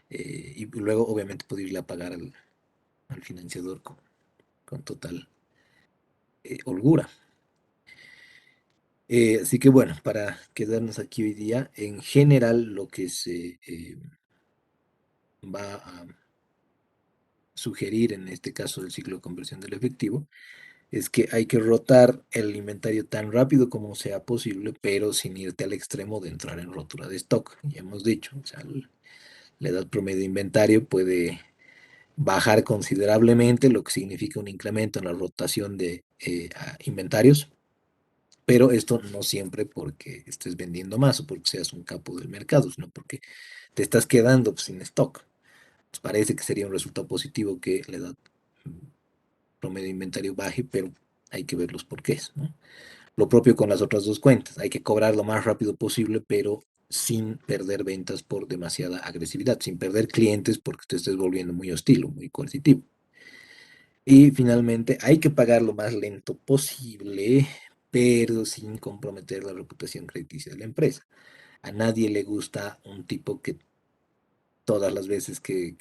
Speaker 1: y luego obviamente poder irle a pagar al financiador con total holgura. Así que bueno, para quedarnos aquí hoy día, en general lo que se va a sugerir en este caso del ciclo de conversión del efectivo es que hay que rotar el inventario tan rápido como sea posible, pero sin irte al extremo de entrar en rotura de stock. Ya hemos dicho, o sea, la edad promedio de inventario puede bajar considerablemente, lo que significa un incremento en la rotación de inventarios, pero esto no siempre porque estés vendiendo más o porque seas un capo del mercado, sino porque te estás quedando pues, sin stock. Pues parece que sería un resultado positivo que la edad promedio de inventario baje, pero hay que ver los porqués, ¿no? Lo propio con las otras dos cuentas, hay que cobrar lo más rápido posible, pero sin perder ventas por demasiada agresividad, sin perder clientes porque te estés volviendo muy hostil o muy coercitivo. Y finalmente, hay que pagar lo más lento posible, pero sin comprometer la reputación crediticia de la empresa. A nadie le gusta un tipo que todas las veces que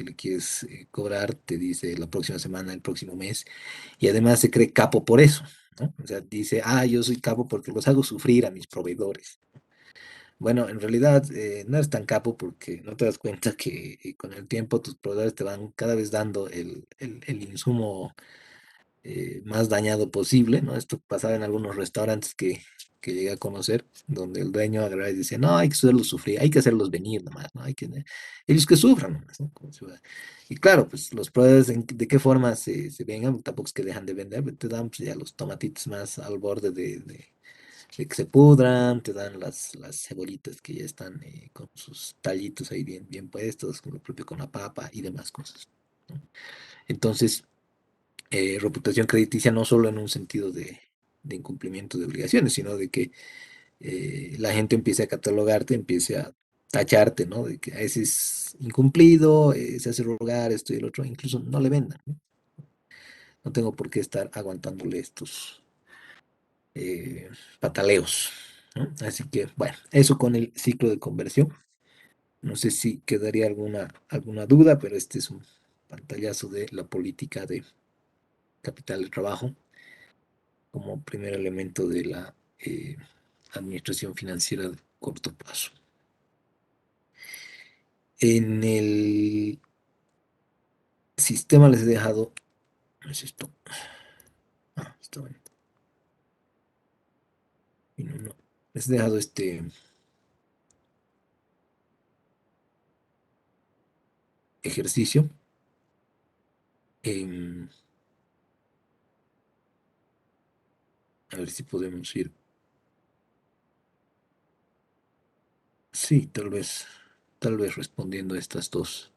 Speaker 1: le quieres cobrar te dice la próxima semana, el próximo mes, y además se cree capo por eso, ¿no? O sea, dice, yo soy capo porque los hago sufrir a mis proveedores. Bueno, en realidad no eres tan capo porque no te das cuenta que con el tiempo tus proveedores te van cada vez dando el insumo más dañado posible, ¿no? Esto pasaba en algunos restaurantes que llegué a conocer, donde el dueño agarraba y decía, no, hay que hacerlos sufrir, hay que hacerlos venir nomás, ¿no? Ellos que sufran nomás, ¿no? Y claro, pues los proveedores, ¿de qué forma se vengan? Tampoco es que dejan de vender, te dan pues, ya los tomatitos más al borde de que se pudran, te dan las cebollitas que ya están con sus tallitos ahí bien, bien puestos, con lo propio con la papa y demás cosas, ¿no? Entonces, reputación crediticia no solo en un sentido de incumplimiento de obligaciones, sino de que la gente empiece a catalogarte, empiece a tacharte, ¿no? De que ese es incumplido, se hace rogar, esto y el otro, incluso no le vendan, ¿no? No tengo por qué estar aguantándole estos pataleos, ¿no? Así que, bueno, eso con el ciclo de conversión. No sé si quedaría alguna duda, pero este es un pantallazo de la política de capital de trabajo como primer elemento de la administración financiera de corto plazo. En el sistema les he dejado, ¿no es esto? Está bien. Y no. Les he dejado este ejercicio. em, a ver si podemos ir. Sí, tal vez respondiendo a estas dos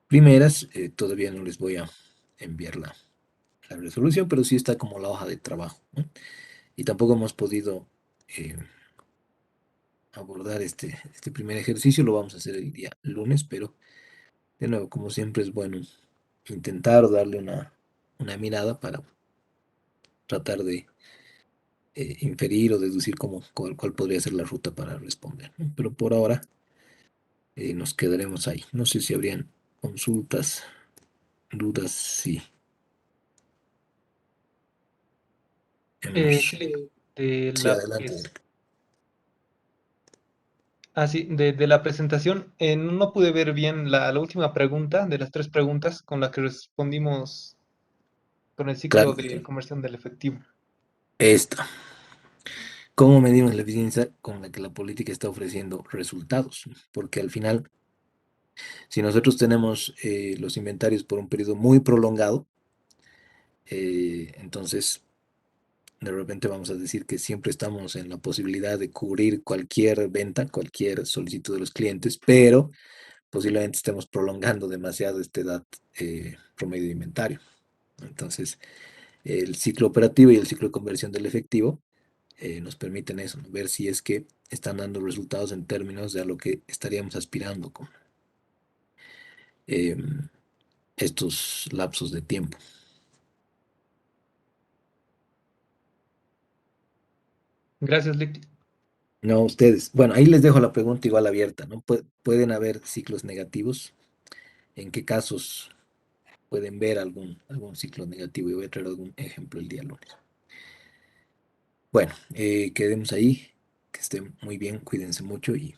Speaker 1: primeras. Todavía no les voy a enviar la resolución, pero sí está como la hoja de trabajo, ¿no? Y tampoco hemos podido abordar este primer ejercicio. Lo vamos a hacer el día lunes, pero de nuevo, como siempre, es bueno intentar darle una mirada para tratar de inferir o deducir cuál podría ser la ruta para responder, ¿no? Pero por ahora nos quedaremos ahí. No sé si habrían consultas, dudas, sí. Hemos...
Speaker 6: Sí, de
Speaker 1: Sí,
Speaker 6: la,
Speaker 1: adelante.
Speaker 6: sí, de la presentación, no pude ver bien la última pregunta de las tres preguntas con la que respondimos con el
Speaker 1: Claro,
Speaker 6: ciclo de conversión del efectivo.
Speaker 1: esta. ¿Cómo medimos la eficiencia con la que la política está ofreciendo resultados? Porque al final, si nosotros tenemos los inventarios por un periodo muy prolongado, entonces de repente vamos a decir que siempre estamos en la posibilidad de cubrir cualquier venta, cualquier solicitud de los clientes, pero posiblemente estemos prolongando demasiado esta edad promedio de inventario. Entonces, el ciclo operativo y el ciclo de conversión del efectivo nos permiten eso, ¿no? Ver si es que están dando resultados en términos de a lo que estaríamos aspirando con estos lapsos de tiempo.
Speaker 6: Gracias, Lick.
Speaker 1: No, ustedes. Bueno, ahí les dejo la pregunta igual abierta, ¿no? ¿Pueden haber ciclos negativos? ¿En qué casos pueden ver algún ciclo negativo? Y voy a traer algún ejemplo el día lunes. Bueno, quedemos ahí. Que estén muy bien, cuídense mucho y